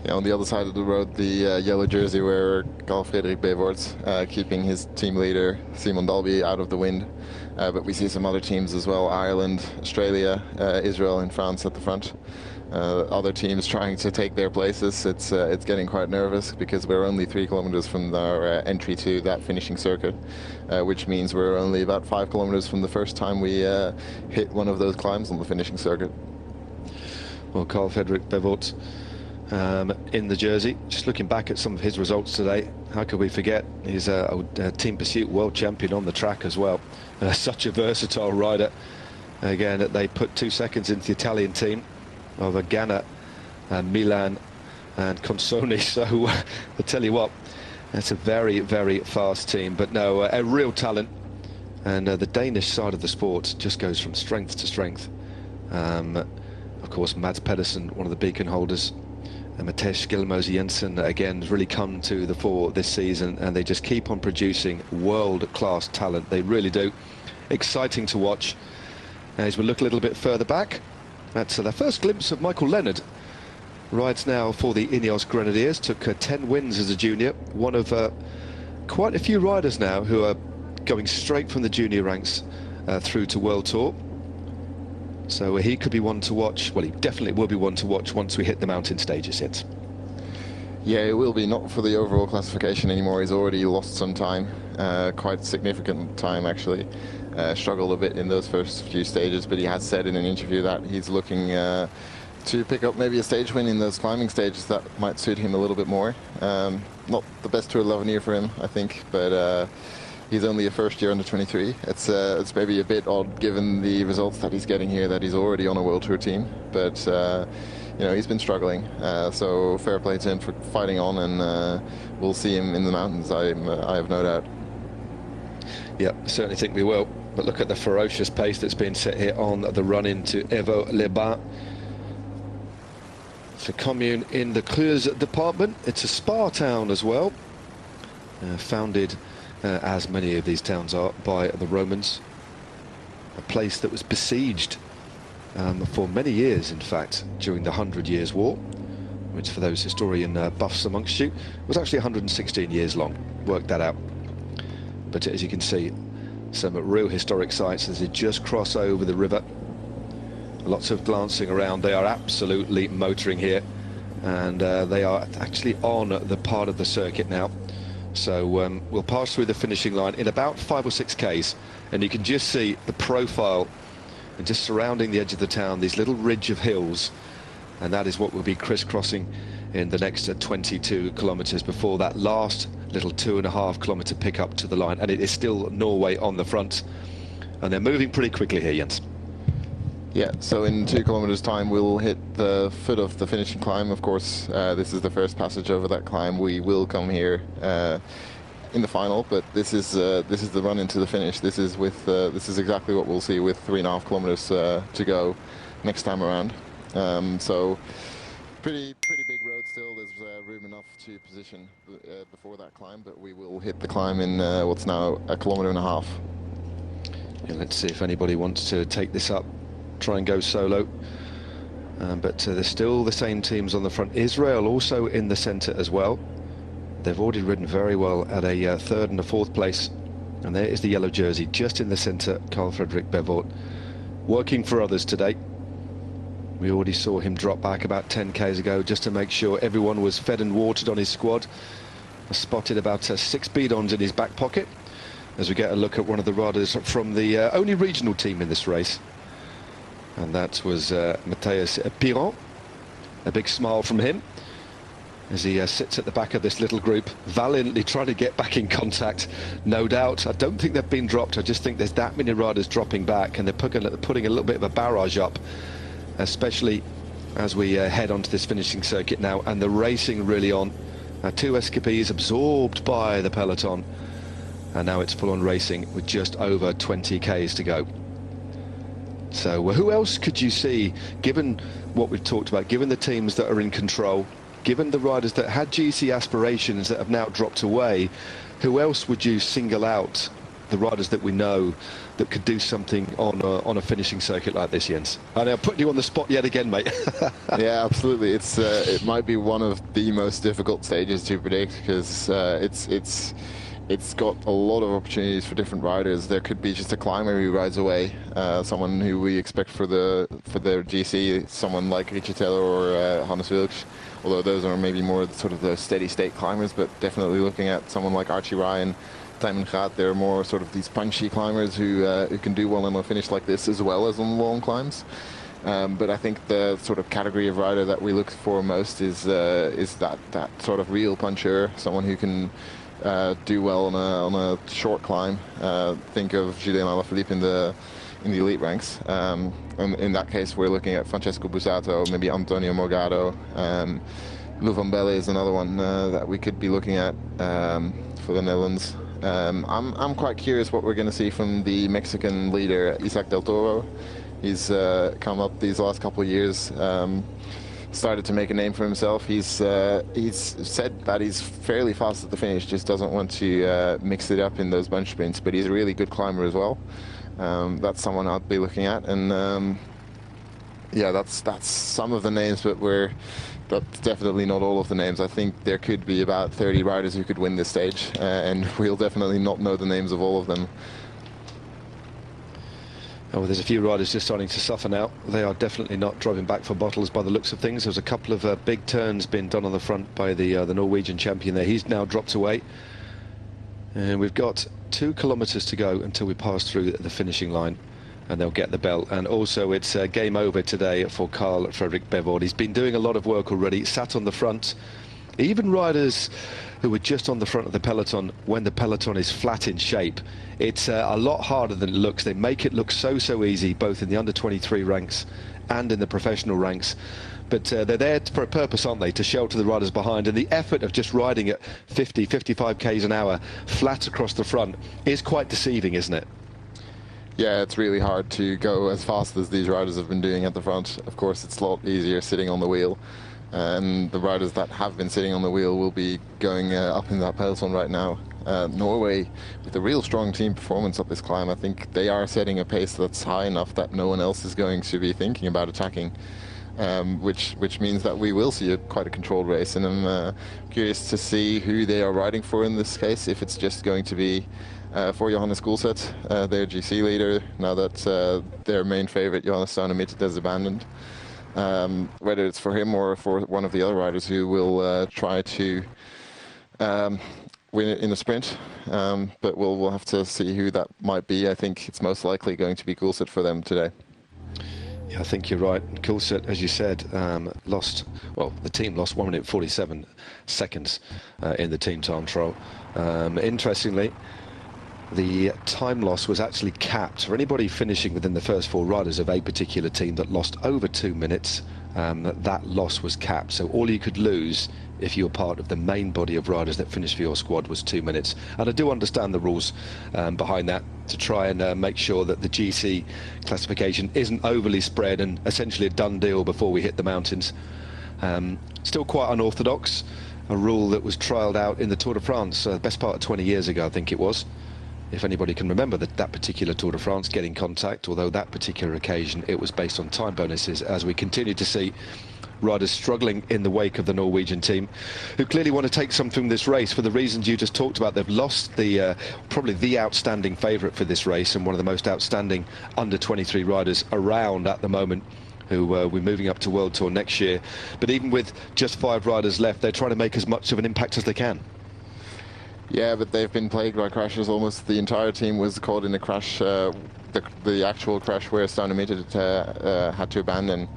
Yeah, on the other side of the road, the yellow jersey wearer, Carl-Fredrik Bevort, keeping his team leader, Simon Dalby, out of the wind. But we see some other teams as well, Ireland, Australia, Israel and France at the front. Other teams trying to take their places. It's getting quite nervous because we're only 3 kilometers from our entry to that finishing circuit, which means we're only about 5 kilometers from the first time we hit one of those climbs on the finishing circuit.
Well, Carl-Fredrik Bevort in the jersey, just looking back at some of his results today, how could we forget? He's a team pursuit world champion on the track as well. Such a versatile rider. Again, they put 2 seconds into the Italian team of Ganna and Milan and Consoni. So I tell you what, that's a very, very fast team. But no, a real talent. And the Danish side of the sport just goes from strength to strength. Of course, Mads Pedersen, one of the beacon holders. And Matej Skjelmose Jensen, again, has really come to the fore this season, and they just keep on producing world-class talent. They really do. Exciting to watch. As we look a little bit further back, that's the first glimpse of Michael Leonard. Rides now for the Ineos Grenadiers, took 10 wins as a junior. One of quite a few riders now who are going straight from the junior ranks through to World Tour. So he could be one to watch. Well, he definitely will be one to watch once we hit the mountain stages hit.
Yeah, it will be, not for the overall classification anymore. He's already lost some time, quite significant time actually. Struggled a bit in those first few stages, but he has said in an interview that he's looking to pick up maybe a stage win in those climbing stages that might suit him a little bit more. Not the best Tour 11 year for him, I think, but he's only a first year under 23. It's maybe a bit odd given the results that he's getting here, that he's already on a World Tour team, but you know, he's been struggling, so fair play to him for fighting on, and we'll see him in the mountains, I have no doubt.
Yeah, certainly think we will. But look at the ferocious pace that's been set here on the run into Évaux-les-Bains. It's a commune in the Creuse department. It's a spa town as well, founded as many of these towns are by the Romans. A place that was besieged for many years, in fact, during the 100 Years' War, which for those historian buffs amongst you was actually 116 years long. Work that out. But as you can see, some real historic sites as they just cross over the river. Lots of glancing around. They are absolutely motoring here, and they are actually on the part of the circuit now. So we'll pass through the finishing line in about 5 or 6 Ks, and you can just see the profile and just surrounding the edge of the town, these little ridge of hills, and that is what we'll be crisscrossing in the next 22 kilometers before that last little 2.5 kilometer pickup to the line. And it is still Norway on the front, and they're moving pretty quickly here, Jens.
Yeah, so in 2 kilometers time we'll hit the foot of the finishing climb. Of course, this is the first passage over that climb. We will come here in the final, but this is the run into the finish. This is exactly what we'll see with 3.5 kilometers to go next time around. So pretty big road still. There's room enough to position before that climb, but we will hit the climb in what's now 1.5 kilometers.
Yeah, let's see if anybody wants to take this up, try and go solo. But there's still the same teams on the front. Israel also in the centre as well. They've already ridden very well at a 3rd and a 4th place. And there is the yellow jersey just in the centre, Carl-Fredrik Bevort, working for others today. We already saw him drop back about 10 Ks ago just to make sure everyone was fed and watered on his squad. I spotted about 6 bidons in his back pocket as we get a look at one of the riders from the only regional team in this race. And that was Matthias Piron. A big smile from him as he sits at the back of this little group, valiantly trying to get back in contact. No doubt, I don't think they've been dropped. I just think there's that many riders dropping back, and they're putting a little bit of a barrage up, especially as we head onto this finishing circuit now, and the racing really on. 2 escapees absorbed by the peloton, and now it's full-on racing with just over 20 Ks to go. So who else could you see, given what we've talked about, given the teams that are in control, given the riders that had GC aspirations that have now dropped away, who else would you single out the riders that we know that could do something on a finishing circuit like this, Jens? And I'm putting you on the spot yet again, mate.
Yeah, absolutely. It might be one of the most difficult stages to predict, because it's got a lot of opportunities for different riders. There could be just a climber who rides away, someone who we expect for their GC, someone like Richard Taylor or Hannes Wilks, although those are maybe more sort of the steady state climbers, but definitely looking at someone like Archie Ryan, Tijmen Gaat. They're more sort of these punchy climbers who can do well on a finish like this as well as on long climbs. But I think the sort of category of rider that we look for most is that sort of real puncher, someone who can do well on a short climb. Think of Julien Alaphilippe in the elite ranks. And in that case, we're looking at Francesco Bussato, maybe Antonio Morgado. Lou van Belle is another one that we could be looking at for the Netherlands. I'm quite curious what we're going to see from the Mexican leader, Isaac del Toro. He's come up these last couple of years, started to make a name for himself. He's said that he's fairly fast at the finish, just doesn't want to mix it up in those bunch sprints, but he's a really good climber as well. That's someone I'd be looking at, and yeah, that's some of the names, but that's definitely not all of the names. I think there could be about 30 riders who could win this stage, and we'll definitely not know the names of all of them.
Oh, there's a few riders just starting to suffer now. They are definitely not driving back for bottles by the looks of things. There's a couple of big turns being done on the front by the Norwegian champion there. He's now dropped away. And we've got 2 kilometres to go until we pass through the finishing line, and they'll get the bell. And also it's game over today for Carl Fredrik Bevord. He's been doing a lot of work already, sat on the front. Even riders who are just on the front of the peloton, when the peloton is flat in shape, it's a lot harder than it looks. They make it look so easy, both in the under-23 ranks and in the professional ranks. But they're there for a purpose, aren't they? To shelter the riders behind. And the effort of just riding at 50, 55 k's an hour flat across the front is quite deceiving, isn't it?
Yeah, it's really hard to go as fast as these riders have been doing at the front. Of course, it's a lot easier sitting on the wheel. And the riders that have been sitting on the wheel will be going up in that peloton right now. Norway, with a real strong team performance up this climb, I think they are setting a pace that's high enough that no one else is going to be thinking about attacking, which means that we will see quite a controlled race. And I'm curious to see who they are riding for in this case, if it's just going to be for Johannes Gulset, their GC leader, now that their main favorite, Johannes Staunemit, has abandoned. Whether it's for him or for one of the other riders who will try to win it in the sprint, but we'll have to see who that might be. I think it's most likely going to be Gulset for them today.
Yeah, I think you're right. Gulset, as you said, the team lost 1 minute 47 seconds in the team time trial. Interestingly, the time loss was actually capped for anybody finishing within the first 4 riders of a particular team that lost over 2 minutes. That loss was capped, so all you could lose if you were part of the main body of riders that finished for your squad was 2 minutes. And I do understand the rules behind that, to try and make sure that the GC classification isn't overly spread and essentially a done deal before we hit the mountains. Still quite unorthodox, a rule that was trialled out in the Tour de France the best part of 20 years ago, I think it was. If anybody can remember that particular Tour de France getting contact, although that particular occasion it was based on time bonuses, as we continue to see riders struggling in the wake of the Norwegian team, who clearly want to take something from this race for the reasons you just talked about. They've lost the probably the outstanding favourite for this race and one of the most outstanding under-23 riders around at the moment, who we're moving up to World Tour next year. But even with just 5 riders left, they're trying to make as much of an impact as they can.
Yeah, but they've been plagued by crashes. Almost the entire team was caught in a crash, the actual crash where Staunemit had to abandon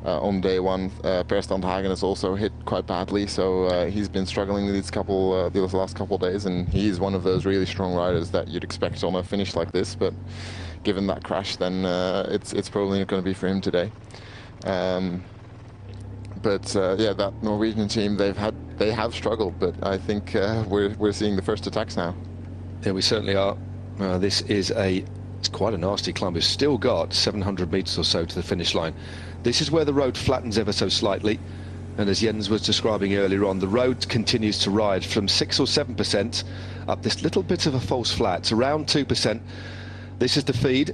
on day 1. Per Standhagen has also hit quite badly, so he's been struggling these last couple of days, and he's one of those really strong riders that you'd expect on a finish like this. But given that crash, then it's probably not going to be for him today. But yeah, that Norwegian team, they have struggled, but I think we're seeing the first attacks now.
Yeah, we certainly are. This is it's quite a nasty climb. We've still got 700 metres or so to the finish line. This is where the road flattens ever so slightly. And as Jens was describing earlier on, the road continues to ride from 6 or 7% up this little bit of a false flat. It's around 2%. This is the feed.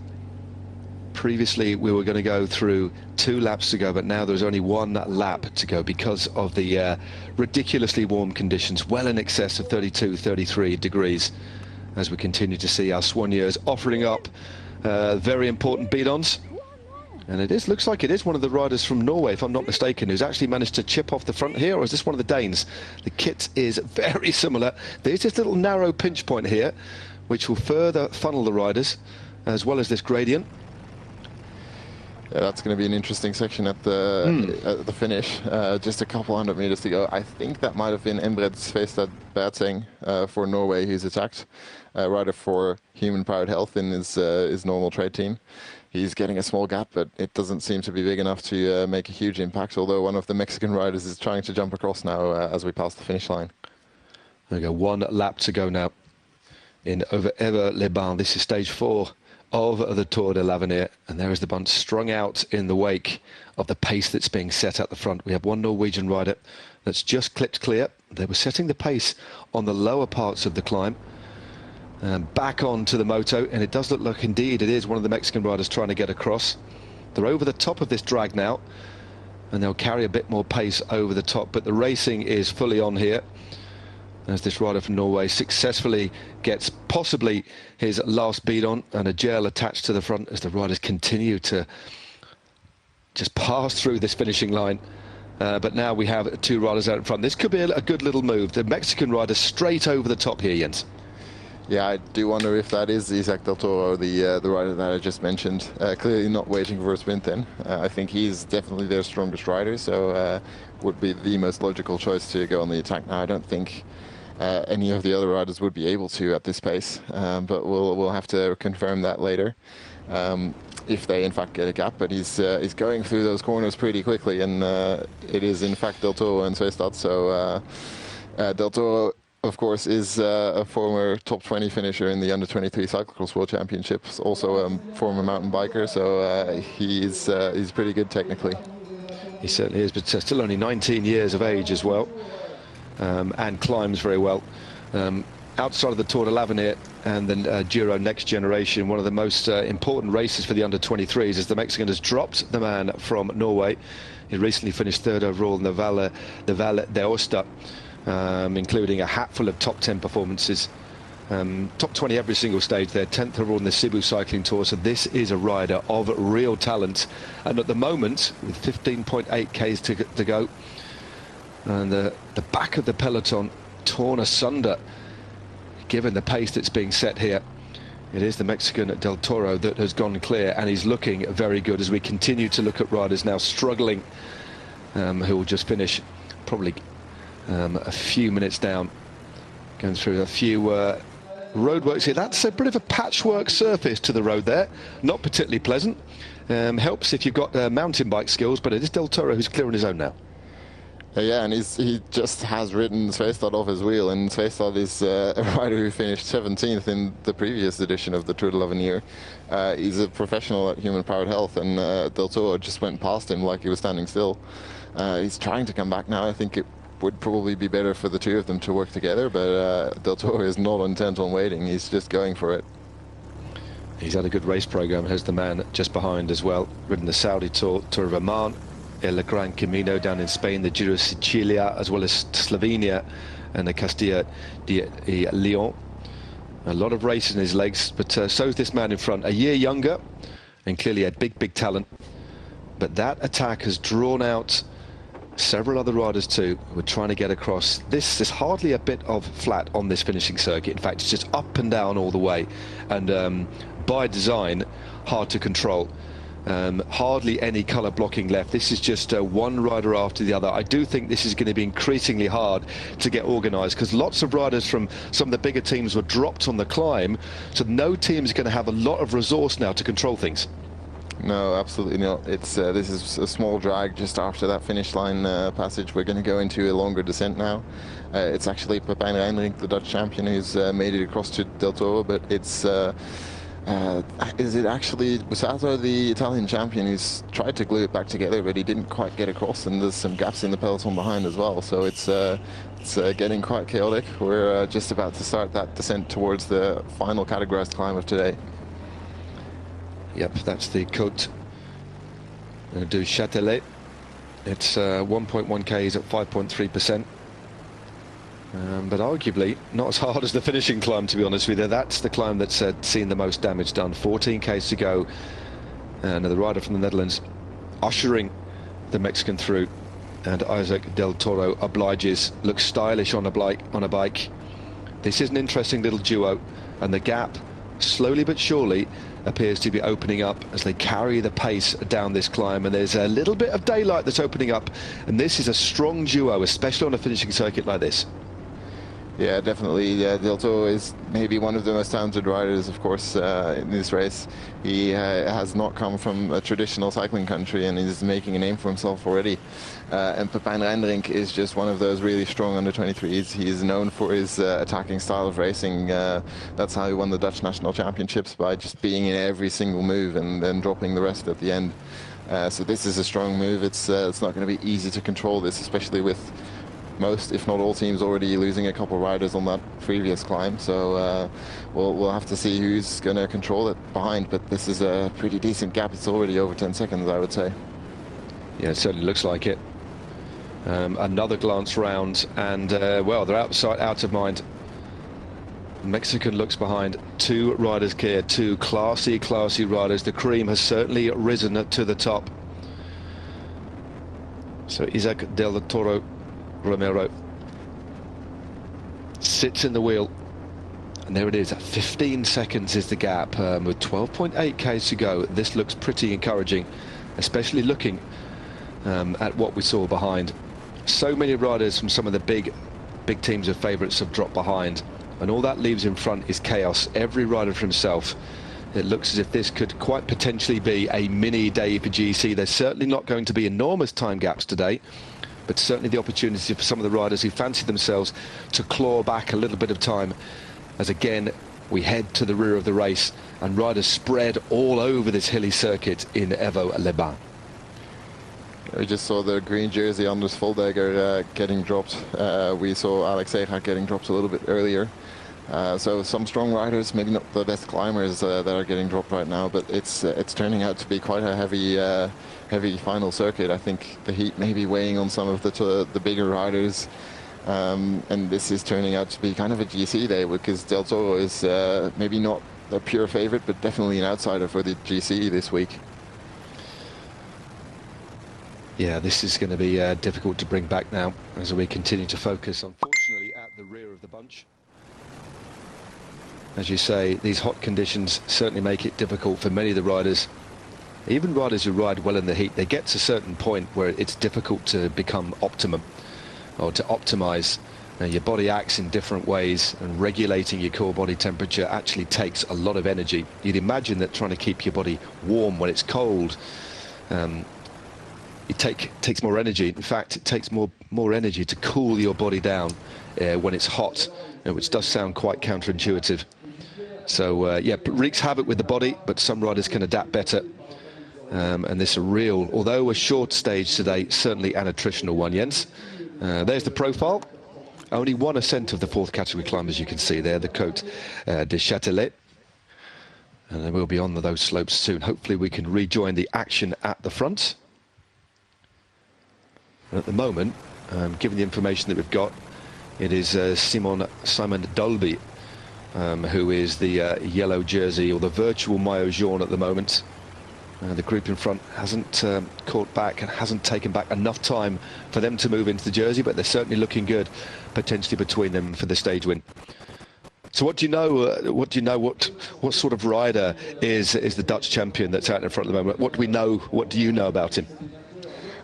Previously, we were going to go through 2 laps to go, but now there's only 1 lap to go because of the ridiculously warm conditions, well in excess of 32, 33 degrees, as we continue to see our Soigneurs offering up very important beat-ons. And looks like it is one of the riders from Norway, if I'm not mistaken, who's actually managed to chip off the front here, or is this one of the Danes? The kit is very similar. There's this little narrow pinch point here, which will further funnel the riders, as well as this gradient.
Yeah, that's going to be an interesting section at the finish. Just a couple 100 meters to go. I think that might have been Embred Sveistad Bertseng for Norway, who's attacked. Rider for Human Powered Health in his normal trade team. He's getting a small gap, but it doesn't seem to be big enough to make a huge impact, although one of the Mexican riders is trying to jump across now as we pass the finish line.
There we go, 1 lap to go now in over Ever-les-Bains. This is stage 4 of the Tour de l'Avenir, and there is the bunch strung out in the wake of the pace that's being set at the front. We have one Norwegian rider that's just clipped clear. They were setting the pace on the lower parts of the climb. Back onto the moto, and it does look like indeed it is one of the Mexican riders trying to get across. They're over the top of this drag now, and they'll carry a bit more pace over the top, but the racing is fully on here as this rider from Norway successfully gets possibly his last beat on, and a gel attached to the front as the riders continue to just pass through this finishing line. But now we have 2 riders out in front. This could be a good little move. The Mexican rider straight over the top here, Jens.
Yeah, I do wonder if that is Isaac Del Toro, the rider that I just mentioned. Clearly not waiting for a sprint then. I think he's definitely their strongest rider, so would be the most logical choice to go on the attack. Now, I don't think any of the other riders would be able to at this pace, but we'll have to confirm that later. If they in fact get a gap, but he's going through those corners pretty quickly, and it is in fact Del Toro and Sveistad. So Del Toro, of course, is a former top 20 finisher in the under-23 cyclocross world championships, also a former mountain biker, so he's pretty good technically.
He certainly is, but still only 19 years of age as well, and climbs very well. Outside of the Tour de l'Avenir and the Giro Next Generation, one of the most important races for the under-23s, as the Mexican has dropped the man from Norway. He recently finished 3rd overall in the Valle d'Aosta, including a hatful of top 10 performances. Top 20 every single stage there, 10th overall in the Cebu Cycling Tour. So this is a rider of real talent. And at the moment, with 15.8 Ks to go, and the back of the peloton torn asunder, given the pace that's being set here. It is the Mexican Del Toro that has gone clear, and he's looking very good as we continue to look at riders now struggling, who will just finish probably a few minutes down, going through a few roadworks here. That's a bit of a patchwork surface to the road there, not particularly pleasant. Helps if you've got mountain bike skills, but it is Del Toro who's clear on his own now.
Yeah, and he just has ridden Sveistad off his wheel, and Sveistad is a rider who finished 17th in the previous edition of the Tour de l'Avenir. He's a professional at Human Powered Health, and Del Toro just went past him like he was standing still. He's trying to come back now. I think it would probably be better for the 2 of them to work together, but Del Toro is not intent on waiting. He's just going for it.
He's had a good race program. Here's the man just behind as well, ridden the Saudi Tour of Oman, El Gran Camino down in Spain, the Giro Sicilia, as well as Slovenia and the Castilla de Leon. A lot of race in his legs, but so's this man in front, a year younger, and clearly had big talent. But that attack has drawn out several other riders too, who are trying to get across. This is hardly a bit of flat on this finishing circuit. In fact, it's just up and down all the way, and by design, hard to control. Hardly any colour blocking left. This is just one rider after the other. I do think this is going to be increasingly hard to get organised, because lots of riders from some of the bigger teams were dropped on the climb, so no team is going to have a lot of resource now to control things.
No, absolutely not. It's this is a small drag just after that finish line passage. We're going to go into a longer descent now. It's actually Pepijn Rijnrink, the Dutch champion, who's made it across to Del Toro, but it's Is it actually Bussato, the Italian champion, who's tried to glue it back together, but he didn't quite get across, and there's some gaps in the peloton behind as well. So it's getting quite chaotic. We're just about to start that descent towards the final categorized climb of today.
Yep, that's the Côte du Châtelet. It's 1.1 Ks at 5.3%. But arguably not as hard as the finishing climb, to be honest with you. That's the climb that's seen the most damage done. 14 Ks to go, and the rider from the Netherlands ushering the Mexican through, and Isaac Del Toro obliges. Looks stylish on a bike. This is an interesting little duo, and the gap slowly but surely appears to be opening up as they carry the pace down this climb, and there's a little bit of daylight that's opening up, and this is a strong duo, especially on a finishing circuit like this.
Yeah, definitely. Del Toro is maybe one of the most talented riders, of course, in this race. He has not come from a traditional cycling country, and he's making a name for himself already. And Pepijn Reijnderink is just one of those really strong under-23s. He is known for his attacking style of racing. That's how he won the Dutch national championships, by just being in every single move and then dropping the rest at the end. So this is a strong move. It's not going to be easy to control this, especially with most, if not all, teams already losing a couple of riders on that previous climb. So we'll have to see who's going to control it behind, but this is a pretty decent gap. It's already over 10 seconds, I would say.
Yeah, it certainly looks like it. Another glance round, and well, they're out of sight, out of mind. Mexican looks behind. Two riders clear, two classy riders. The cream has certainly risen to the top. So Isaac Del Toro Romero sits in the wheel, and there it is. 15 seconds is the gap, with 12.8 Ks to go. This looks pretty encouraging, especially looking at what we saw behind. So many riders from some of the big teams of favourites have dropped behind, and all that leaves in front is chaos. Every rider for himself. It looks as if this could quite potentially be a mini day for GC. There's certainly not going to be enormous time gaps today, but certainly the opportunity for some of the riders who fancy themselves to claw back a little bit of time, as again we head to the rear of the race and riders spread all over this hilly circuit in Evo-les-Bains.
We just saw the green jersey Anders Voldegger getting dropped. We saw Alex Ega getting dropped a little bit earlier. So some strong riders, maybe not the best climbers, that are getting dropped right now, but it's turning out to be quite a heavy final circuit. I think the heat may be weighing on some of the bigger riders, and this is turning out to be kind of a GC day, because Del Toro is maybe not a pure favorite, but definitely an outsider for the GC this week.
Yeah, this is going to be difficult to bring back now as we continue to focus, unfortunately, at the rear of the bunch. As you say, these hot conditions certainly make it difficult for many of the riders. Even riders who ride well in the heat, they get to a certain point where it's difficult to become optimum, or to optimize. Your body acts in different ways, and regulating your core body temperature actually takes a lot of energy. You'd imagine that trying to keep your body warm when it's cold, it takes more energy. In fact, it takes more energy to cool your body down when it's hot, which does sound quite counterintuitive. So yeah, wreaks havoc with the body, but some riders can adapt better. And this although a short stage today, certainly an attritional one, Jens. There's the profile. Only one ascent of the fourth category climb, as you can see there, the Côte du Châtelet. And then we'll be on those slopes soon. Hopefully we can rejoin the action at the front. And at the moment, given the information that we've got, it is Simon Dolby, who is the yellow jersey, or the virtual maillot jaune at the moment. The group in front hasn't caught back and hasn't taken back enough time for them to move into the jersey, but they're certainly looking good, potentially between them for the stage win. So what do you know? What sort of rider is the Dutch champion that's out in front at the moment? What do we know? What do you know about him?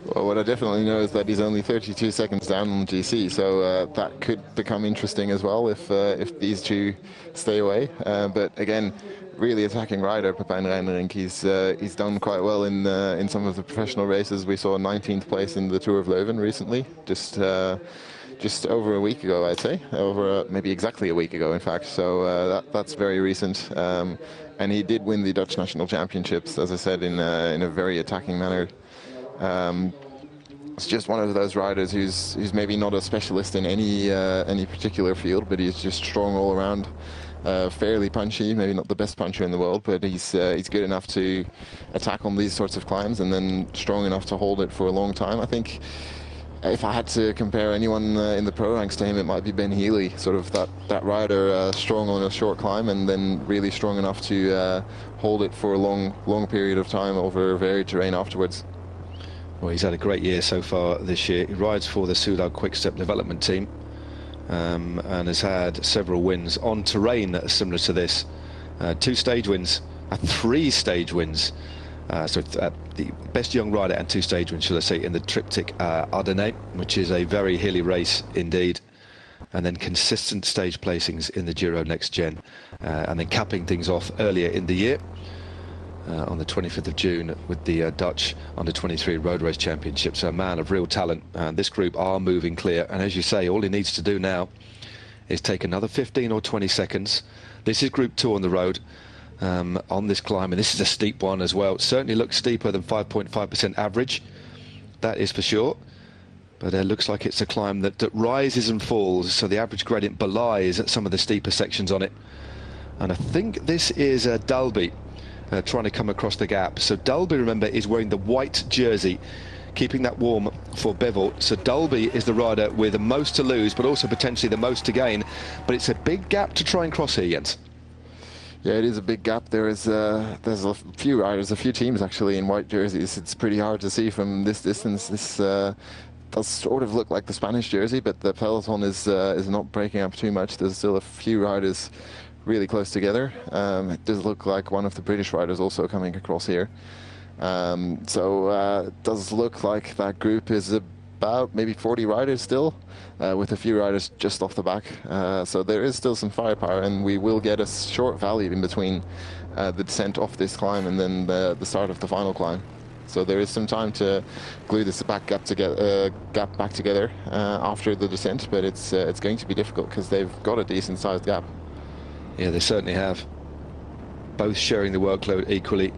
Well, what I definitely know is that he's only 32 seconds down on GC, so that could become interesting as well if these two stay away. But again, really attacking rider, Pepijn Reijnderink. He's done quite well in some of the professional races. We saw 19th place in the Tour of Leuven recently. Just just over a week ago, I'd say, over maybe exactly a week ago, in fact. So that's very recent. And he did win the Dutch National Championships, as I said, in a very attacking manner. It's just one of those riders who's maybe not a specialist in any particular field, but he's just strong all around. Fairly punchy, maybe not the best puncher in the world, but he's good enough to attack on these sorts of climbs, and then strong enough to hold it for a long time. I think if I had to compare anyone in the pro ranks to him, it might be Ben Healy, sort of that rider, strong on a short climb and then really strong enough to hold it for a long period of time over varied terrain afterwards.
Well, he's had a great year so far this year. He rides for the Soudal Quick-Step development team. And has had several wins on terrain similar to this. 2 stage wins, 3 stage wins. So the best young rider and 2 stage wins, shall I say, in the Triptych Ardennais, which is a very hilly race indeed. And then consistent stage placings in the Giro Next Gen. And then capping things off earlier in the year. On the 25th of June with the Dutch Under-23 Road Race Championship. So a man of real talent, and this group are moving clear, and as you say, all he needs to do now is take another 15 or 20 seconds. This is Group 2 on the road on this climb, and this is a steep one as well. It certainly looks steeper than 5.5% average, that is for sure, but it looks like it's a climb that rises and falls, so the average gradient belies some of the steeper sections on it. And I think this is Dalby trying to come across the gap. So Dalby, remember, is wearing the white jersey, keeping that warm for Bevel. So Dalby is the rider with the most to lose, but also potentially the most to gain. But it's a big gap to try and cross here, Jens.
Yeah, it is a big gap. There's a few riders, a few teams actually in white jerseys. It's pretty hard to see from this distance. This does sort of look like the Spanish jersey, but the peloton is not breaking up too much. There's still a few riders really close together. It does look like one of the British riders also coming across here. So it does look like that group is about maybe 40 riders still, with a few riders just off the back. So there is still some firepower, and we will get a short valley in between the descent off this climb and then the start of the final climb. So there is some time to glue this gap back together after the descent, but it's going to be difficult because they've got a decent sized gap.
Yeah, they certainly have. Both sharing the workload equally.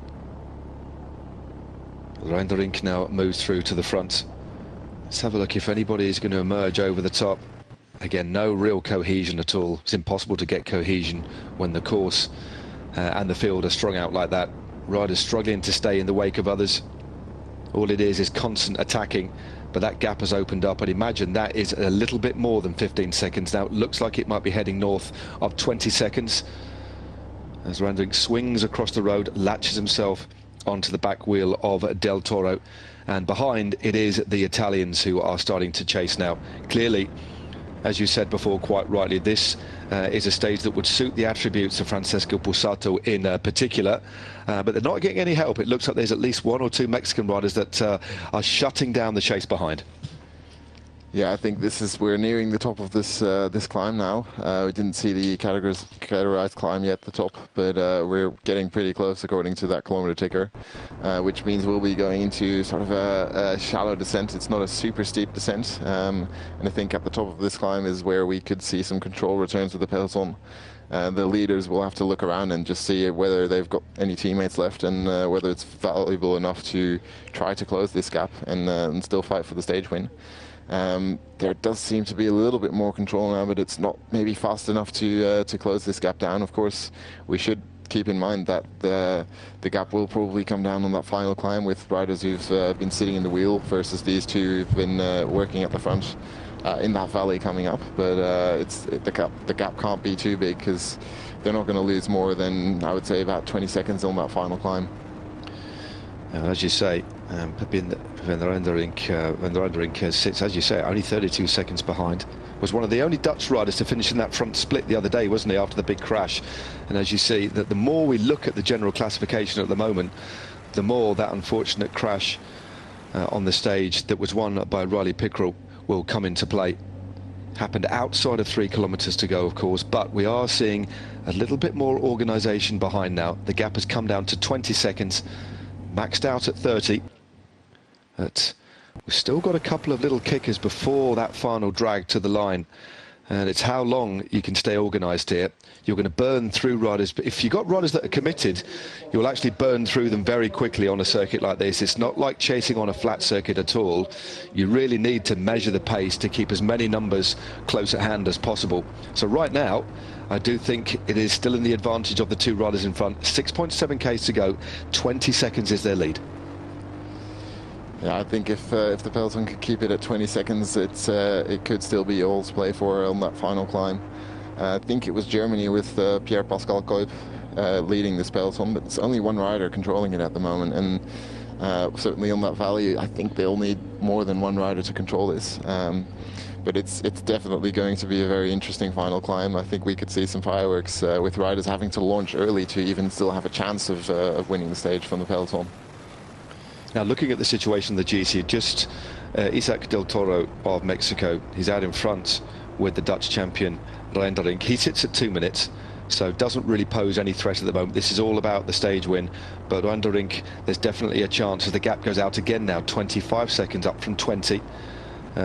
Reindering now moves through to the front. Let's have a look if anybody is going to emerge over the top. Again, no real cohesion at all. It's impossible to get cohesion when the course and the field are strung out like that. Riders struggling to stay in the wake of others. All it is constant attacking, but that gap has opened up. I'd imagine that is a little bit more than 15 seconds now. It looks like it might be heading north of 20 seconds. As Reindering swings across the road, latches himself onto the back wheel of Del Toro. And behind it is the Italians who are starting to chase now. Clearly, as you said before, quite rightly, this is a stage that would suit the attributes of Francesco Pussato in particular, but they're not getting any help. It looks like there's at least 1 or 2 Mexican riders that are shutting down the chase behind.
Yeah, I think we're nearing the top of this climb now. We didn't see the categorized climb yet at the top, but we're getting pretty close according to that kilometer ticker, which means we'll be going into sort of a shallow descent. It's not a super steep descent, and I think at the top of this climb is where we could see some control returns with the peloton. The leaders will have to look around and just see whether they've got any teammates left, and whether it's valuable enough to try to close this gap and still fight for the stage win. There does seem to be a little bit more control now, but it's not maybe fast enough to close this gap down. Of course, we should keep in mind that the gap will probably come down on that final climb with riders who've been sitting in the wheel versus these two who've been working at the front in that valley coming up. But the gap can't be too big because they're not going to lose more than, I would say, about 20 seconds on that final climb.
As you say, Pepin van der Reindering sits, as you say, only 32 seconds behind. Was one of the only Dutch riders to finish in that front split the other day, wasn't he, after the big crash? And as you see, that the more we look at the general classification at the moment, the more that unfortunate crash on the stage that was won by Riley Pickrell will come into play. Happened outside of 3 kilometres to go, of course, but we are seeing a little bit more organisation behind now. The gap has come down to 20 seconds, maxed out at 30 at We've still got a couple of little kickers before that final drag to the line. And it's how long you can stay organised here. You're going to burn through riders, but if you've got riders that are committed, you'll actually burn through them very quickly on a circuit like this. It's not like chasing on a flat circuit at all. You really need to measure the pace to keep as many numbers close at hand as possible. So right now, I do think it is still in the advantage of the two riders in front. 6.7 k's to go, 20 seconds is their lead.
Yeah, I think if the peloton could keep it at 20 seconds, it could still be all to play for on that final climb. I think it was Germany with Pierre-Pascal Kuip leading this peloton, but it's only one rider controlling it at the moment, and certainly on that valley, I think they'll need more than one rider to control this. But it's definitely going to be a very interesting final climb. I think we could see some fireworks with riders having to launch early to even still have a chance of winning the stage from the peloton.
Now, looking at the situation of the GC, just Isaac Del Toro of Mexico, he's out in front with the Dutch champion Reindering. He sits at 2 minutes, so doesn't really pose any threat at the moment. This is all about the stage win, but Reindering, there's definitely a chance as the gap goes out again now, 25 seconds up from 20.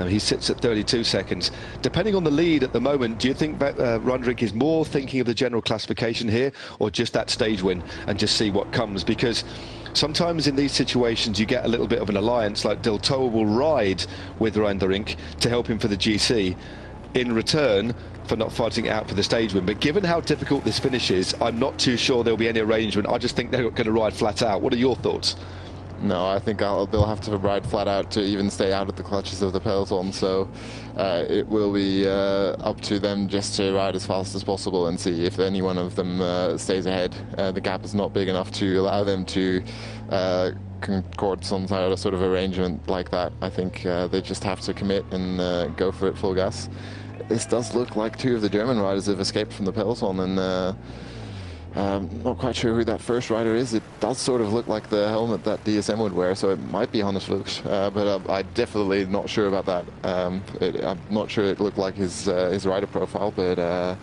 He sits at 32 seconds. Depending on the lead at the moment, do you think Reindering is more thinking of the general classification here, or just that stage win and just see what comes? Because sometimes in these situations you get a little bit of an alliance, like Del Toro will ride with Reindering to help him for the GC in return for not fighting it out for the stage win. But given how difficult this finish is, I'm not too sure there'll be any arrangement. I just think they're going to ride flat out. What are your thoughts?
No, I think they'll have to ride flat out to even stay out of the clutches of the peloton, so it will be up to them just to ride as fast as possible and see if any one of them stays ahead. The gap is not big enough to allow them to concord some sort of arrangement like that. I think they just have to commit and go for it full gas. This does look like two of the German riders have escaped from the peloton, and not quite sure who that first rider is. It does sort of look like the helmet that DSM would wear, so it might be Hannes Fuchs, but I'm definitely not sure about that. I'm not sure it looked like his rider profile, but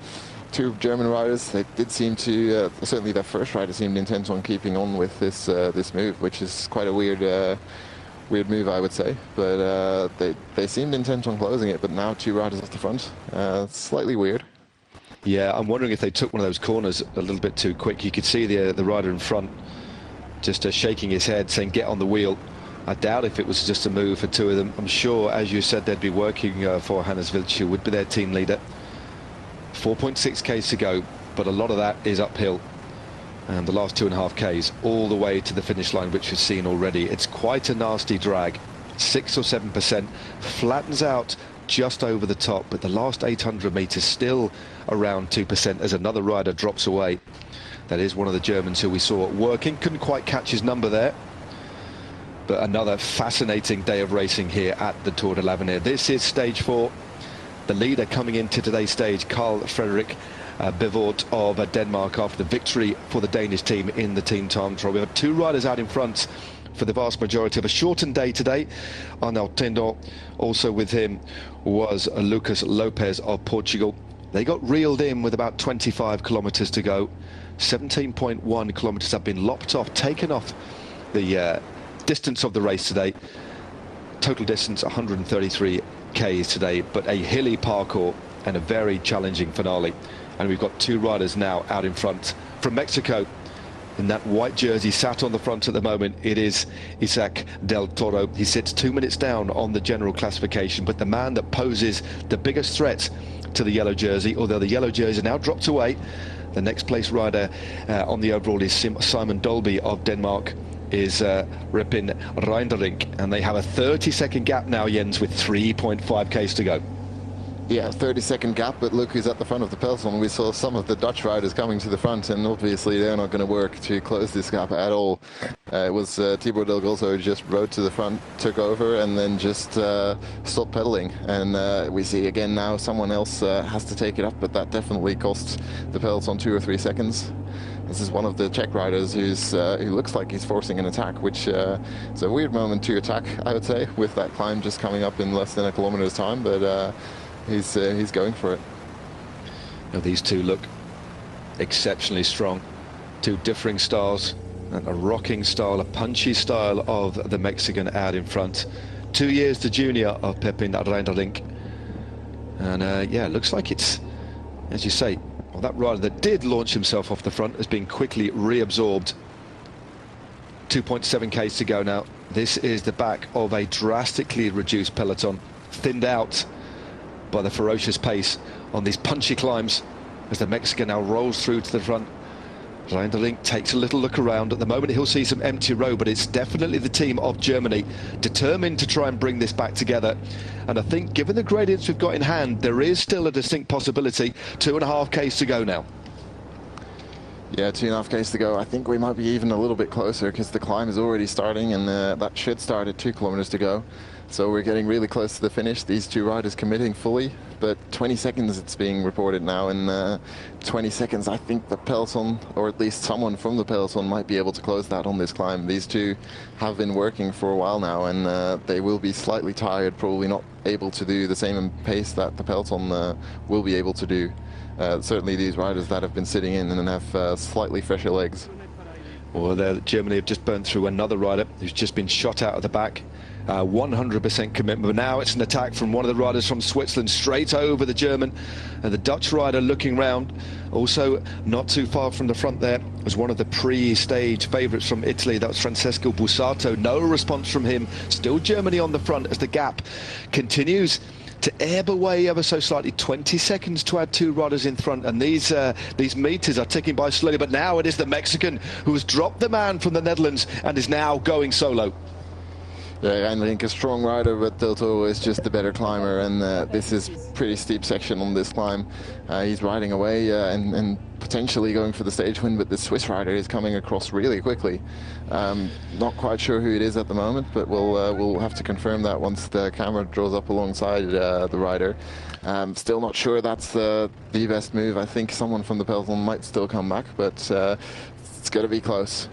two German riders, they did seem to, certainly their first rider seemed intent on keeping on with this move, which is quite a weird move, I would say, but they seemed intent on closing it, but now two riders off the front. Slightly weird.
Yeah, I'm wondering if they took one of those corners a little bit too quick. You could see the rider in front just shaking his head, saying, get on the wheel. I doubt if it was just a move for two of them. I'm sure, as you said, they'd be working for Hannes Fuchs, who would be their team leader. 4.6 k's to go, but a lot of that is uphill. And the last 2.5 k's all the way to the finish line, which we've seen already. It's quite a nasty drag. 6 or 7%, flattens out just over the top, but the last 800 meters still around 2% as another rider drops away. That is one of the Germans who we saw working. Couldn't quite catch his number there, but another fascinating day of racing here at the Tour de l'Avenir. This is stage 4. The leader coming into today's stage, Carl Fredrik Bivort of Denmark, after the victory for the Danish team in the Team Time Trial. We have two riders out in front for the vast majority of a shortened day today. Arnaud Tendon, also with him was Lucas Lopez of Portugal. They got reeled in with about 25 kilometers to go. 17.1 kilometers have been lopped off, taken off the distance of the race today. Total distance 133 k's today, but a hilly parkour and a very challenging finale. And we've got two riders now out in front from Mexico. In that white jersey, sat on the front at the moment, it is Isaac Del Toro. He sits 2 minutes down on the general classification, but the man that poses the biggest threat to the yellow jersey, although the yellow jersey now dropped away. The next place rider on the overall is Simon Dolby of Denmark, is Repin Reindering, and they have a 30-second gap now, Jens, with 3.5 k's to go.
Yeah, 30-second gap, but look who's at the front of the peloton. We saw some of the Dutch riders coming to the front, and obviously they're not going to work to close this gap at all. It was Thibaut Delgoso who just rode to the front, took over, and then just stopped pedaling. And we see again now someone else has to take it up, but that definitely costs the peloton 2 or 3 seconds. This is one of the Czech riders who looks like he's forcing an attack, which is a weird moment to attack, I would say, with that climb just coming up in less than a kilometer's time, but he's going for it.
Now these two look exceptionally strong. Two differing styles, and a rocking style, a punchy style of the Mexican out in front. 2 years the junior of Pepin Reijnderink. And yeah, it looks like it's, as you say, well, that rider that did launch himself off the front has been quickly reabsorbed. 2.7 k's to go now. This is the back of a drastically reduced peloton, thinned out by the ferocious pace on these punchy climbs as the Mexican now rolls through to the front. Reijnderink takes a little look around. At the moment he'll see some empty road, but it's definitely the team of Germany determined to try and bring this back together. And I think given the gradients we've got in hand, there is still a distinct possibility. 2.5 k's to go now.
Yeah, 2.5 k's to go. I think we might be even a little bit closer because the climb is already starting, and that should start at 2 kilometers to go. So we're getting really close to the finish. These two riders committing fully, but 20 seconds it's being reported now. In 20 seconds, I think the peloton, or at least someone from the peloton, might be able to close that on this climb. These two have been working for a while now, and they will be slightly tired, probably not able to do the same pace that the peloton will be able to do. Certainly these riders that have been sitting in and have slightly fresher legs.
Well, Germany have just burned through another rider who's just been shot out of the back. 100% commitment. But now it's an attack from one of the riders from Switzerland straight over the German. And the Dutch rider looking round. Also not too far from the front there was one of the pre-stage favourites from Italy. That was Francesco Bussato. No response from him. Still Germany on the front as the gap continues to ebb away ever so slightly. 20 seconds to add two riders in front, and these meters are ticking by slowly. But now it is the Mexican who has dropped the man from the Netherlands and is now going solo.
Yeah, I think a strong rider, but Del Toro is just the better climber, and this is pretty steep section on this climb. He's riding away and potentially going for the stage win, but the Swiss rider is coming across really quickly. Not quite sure who it is at the moment, but we'll have to confirm that once the camera draws up alongside the rider. Still not sure that's the best move. I think someone from the peloton might still come back, but it's going to be close.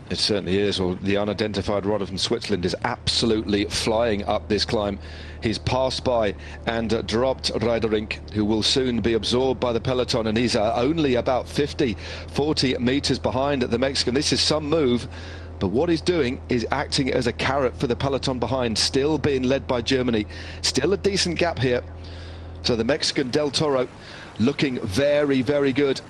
It certainly is. Well, the unidentified rider from Switzerland is absolutely flying up this climb. He's passed by and dropped Reijnderink, who will soon be absorbed by the peloton, and he's only about 40 meters behind the Mexican. This is some move, but what he's doing is acting as a carrot for the peloton behind, still being led by Germany. Still a decent gap here. So the Mexican Del Toro looking very, very good.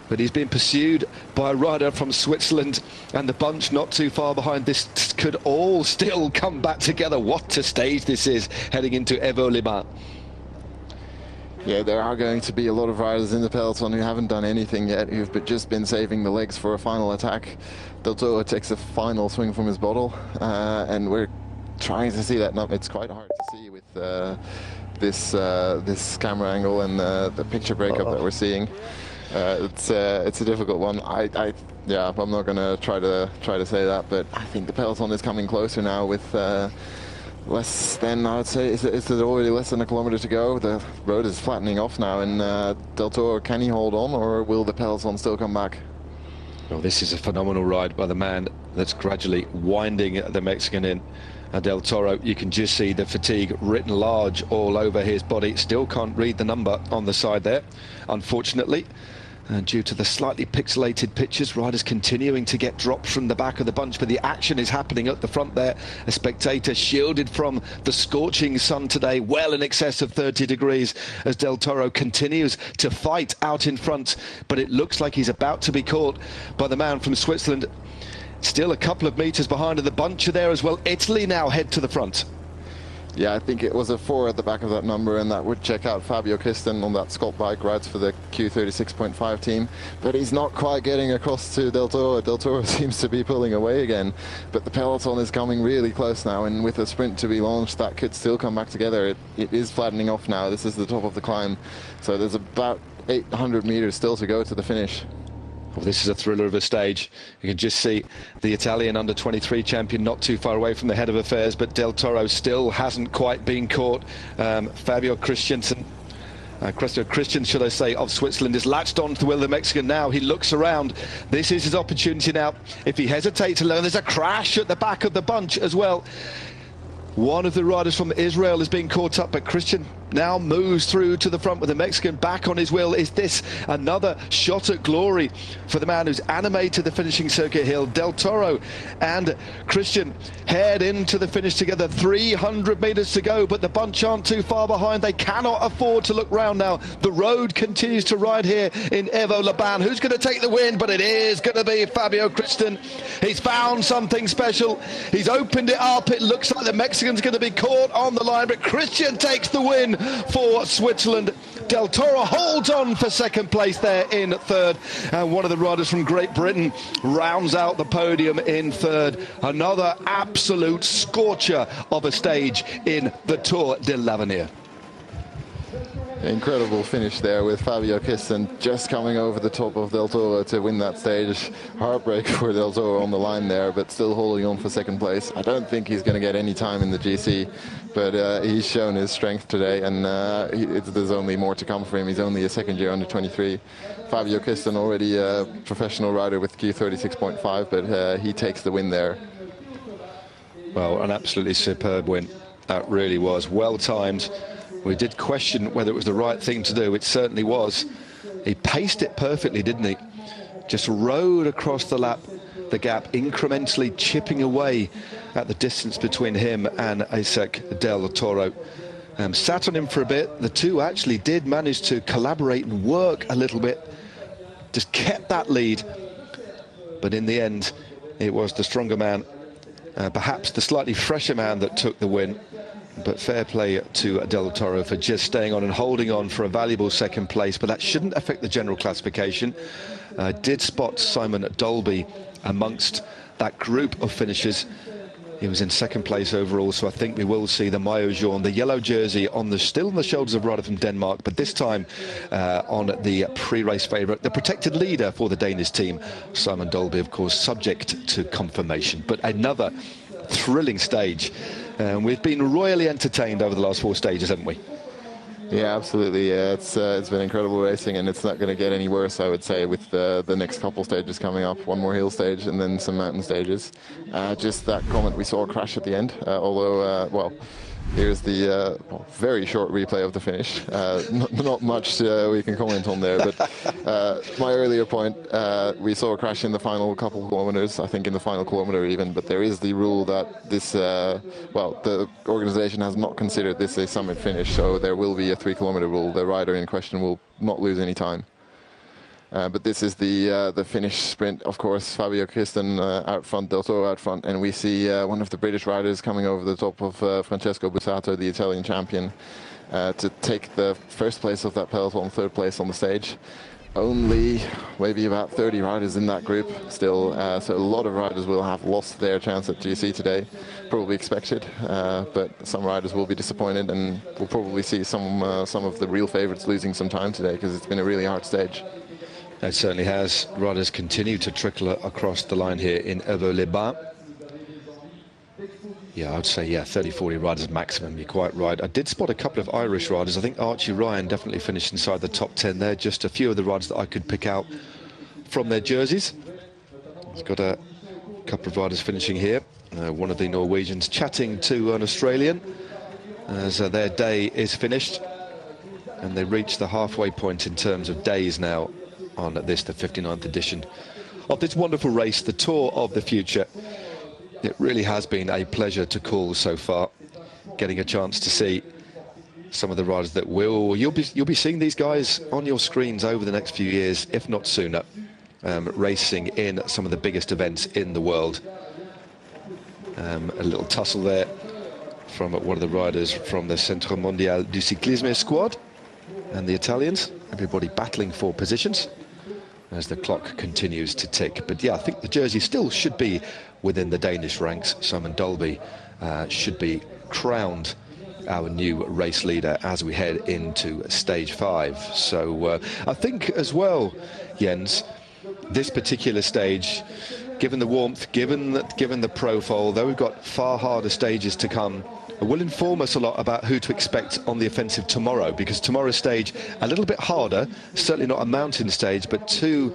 But he's been pursued by a rider from Switzerland, and the bunch not too far behind. This could all still come back together. What a stage this is heading into Évaux-les-Bains.
Yeah, there are going to be a lot of riders in the peloton who haven't done anything yet, who've just been saving the legs for a final attack. Del Toro takes a final swing from his bottle, and we're trying to see that. No, it's quite hard to see with this camera angle and the picture breakup that we're seeing. It's a difficult one. Yeah, I'm not going to try to say that, but I think the peloton is coming closer now with less than, I would say, it's already less than a kilometer to go. The road is flattening off now, and Del Toro, can he hold on, or will the peloton still come back?
Well, this is a phenomenal ride by the man that's gradually winding the Mexican in. Del Toro, you can just see the fatigue written large all over his body. Still can't read the number on the side there, unfortunately. And due to the slightly pixelated pictures, riders continuing to get dropped from the back of the bunch, but the action is happening at the front there. A spectator shielded from the scorching sun today, well in excess of 30 degrees, as Del Toro continues to fight out in front. But it looks like he's about to be caught by the man from Switzerland. Still a couple of meters behind, and the bunch are there as well. Italy now head to the front.
Yeah, I think it was a 4 at the back of that number, and that would check out Fabio Christen on that Scott bike, rides for the Q36.5 team. But he's not quite getting across to Del Toro. Del Toro seems to be pulling away again. But the peloton is coming really close now, and with a sprint to be launched, that could still come back together. It is flattening off now. This is the top of the climb. So there's about 800 meters still to go to the finish.
Well, this is a thriller of a stage. You can just see the Italian under-23 champion not too far away from the head of affairs, but Del Toro still hasn't quite been caught. Fabio Christian, should I say, of Switzerland is latched on to the will of the Mexican now. He looks around. This is his opportunity now. If he hesitates alone, there's a crash at the back of the bunch as well. One of the riders from Israel is being caught up, but Christian now moves through to the front with the Mexican back on his wheel. Is this another shot at glory for the man who's animated the finishing circuit hill? Del Toro and Christian head into the finish together. 300 meters to go, but the bunch aren't too far behind. They cannot afford to look round now. The road continues to ride here in Evo Laban. Who's going to take the win? But it is going to be Fabio Christian. He's found something special. He's opened it up. It looks like the Mexican's going to be caught on the line, but Christian takes the win for Switzerland. Del Toro holds on for second place there in third, and one of the riders from Great Britain rounds out the podium in third. Another absolute scorcher of a stage in the Tour de l'Avenir.
Incredible finish there with Fabio Christian just coming over the top of Del Toro to win that stage. Heartbreak for Del Toro on the line there, but still holding on for second place. I don't think he's going to get any time in the GC, but he's shown his strength today, and there's only more to come for him. He's only a second year under 23. Fabio Christian already a professional rider with Q36.5, but he takes the win there.
Well, an absolutely superb win. That really was well timed. We did question whether it was the right thing to do. It certainly was. He paced it perfectly, didn't he? Just rode across the gap, incrementally chipping away at the distance between him and Isaac Del Toro. Sat on him for a bit. The two actually did manage to collaborate and work a little bit. Just kept that lead. But in the end, it was the stronger man, perhaps the slightly fresher man, that took the win. But fair play to Del Toro for just staying on and holding on for a valuable second place. But that shouldn't affect the general classification. Did spot Simon Dolby amongst that group of finishers. He was in second place overall, so I think we will see the maillot jaune, the yellow jersey, still on the shoulders of a rider from Denmark, but this time on the pre-race favourite, the protected leader for the Danish team, Simon Dolby, of course, subject to confirmation. But another thrilling stage. We've been royally entertained over the last four stages, haven't we?
Yeah, absolutely. It's been incredible racing, and it's not going to get any worse, I would say, with the next couple stages coming up. One more hill stage and then some mountain stages. Just that comment, we saw a crash at the end, although, well, here's the very short replay of the finish. Not much we can comment on there, but my earlier point, we saw a crash in the final couple of kilometers, I think in the final kilometer even, but there is the rule that this, well, the organization has not considered this a summit finish, so there will be a 3-kilometer rule. The rider in question will not lose any time. But this is the finish sprint, of course. Fabio Christian out front, Del Toro out front, and we see one of the British riders coming over the top of Francesco Bussato, the Italian champion, to take the first place of that peloton, third place on the stage. Only maybe about 30 riders in that group still, so a lot of riders will have lost their chance at GC today, probably expected, but some riders will be disappointed, and we'll probably see some of the real favourites losing some time today, because it's been a really hard stage.
It certainly has. Riders continue to trickle across the line here in Evo-les-Bains. Yeah, I'd say, yeah, 30-40 riders maximum. You're quite right. I did spot a couple of Irish riders. I think Archie Ryan definitely finished inside the top 10 there. Just a few of the riders that I could pick out from their jerseys. He's got a couple of riders finishing here. One of the Norwegians chatting to an Australian as their day is finished. And they reach the halfway point in terms of days now on this, the 59th edition of this wonderful race, the Tour of the Future. It really has been a pleasure to call so far, getting a chance to see some of the riders that you'll be seeing these guys on your screens over the next few years, if not sooner, racing in some of the biggest events in the world. A little tussle there from one of the riders from the Centre Mondial du Cyclisme squad and the Italians, everybody battling for positions as the clock continues to tick. But yeah, I think the jersey still should be within the Danish ranks. Simon Dolby should be crowned our new race leader as we head into stage 5. So I think as well, Jens, this particular stage, given the warmth, given the profile, though we've got far harder stages to come, it will inform us a lot about who to expect on the offensive tomorrow, because tomorrow's stage a little bit harder, certainly not a mountain stage, but two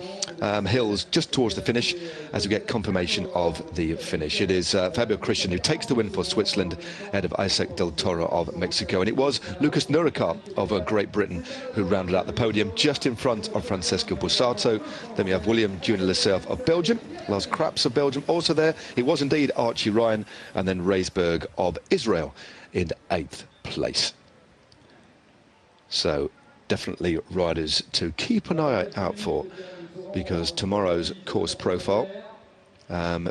hills just towards the finish as we get confirmation of the finish. It is Fabio Christian who takes the win for Switzerland ahead of Isaac Del Toro of Mexico. And it was Lucas Nurikar of Great Britain who rounded out the podium just in front of Francesco Bussato. Then we have William Junior Lecerf of Belgium, Lars Kraps of Belgium also there. It was indeed Archie Ryan, and then Reisberg of Israel in 8th place. So definitely riders to keep an eye out for, because tomorrow's course profile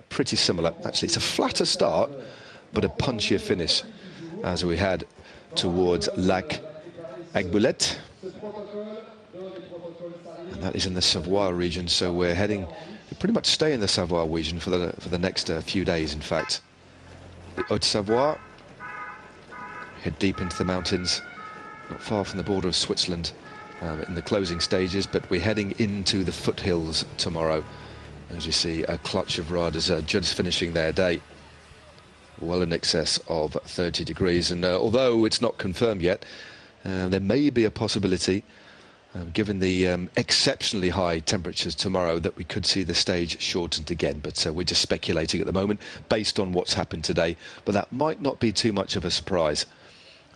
pretty similar. Actually, it's a flatter start but a punchier finish as we head towards Lac Aiguebelette, and that is in the Savoie region. So we're heading, we pretty much stay in the Savoie region for the next few days. In fact, the Haute-Savoie, head deep into the mountains, not far from the border of Switzerland in the closing stages, but we're heading into the foothills tomorrow. As you see, a clutch of riders just finishing their day well in excess of 30 degrees. And although it's not confirmed yet, there may be a possibility, given the exceptionally high temperatures tomorrow, that we could see the stage shortened again. But we're just speculating at the moment based on what's happened today. But that might not be too much of a surprise.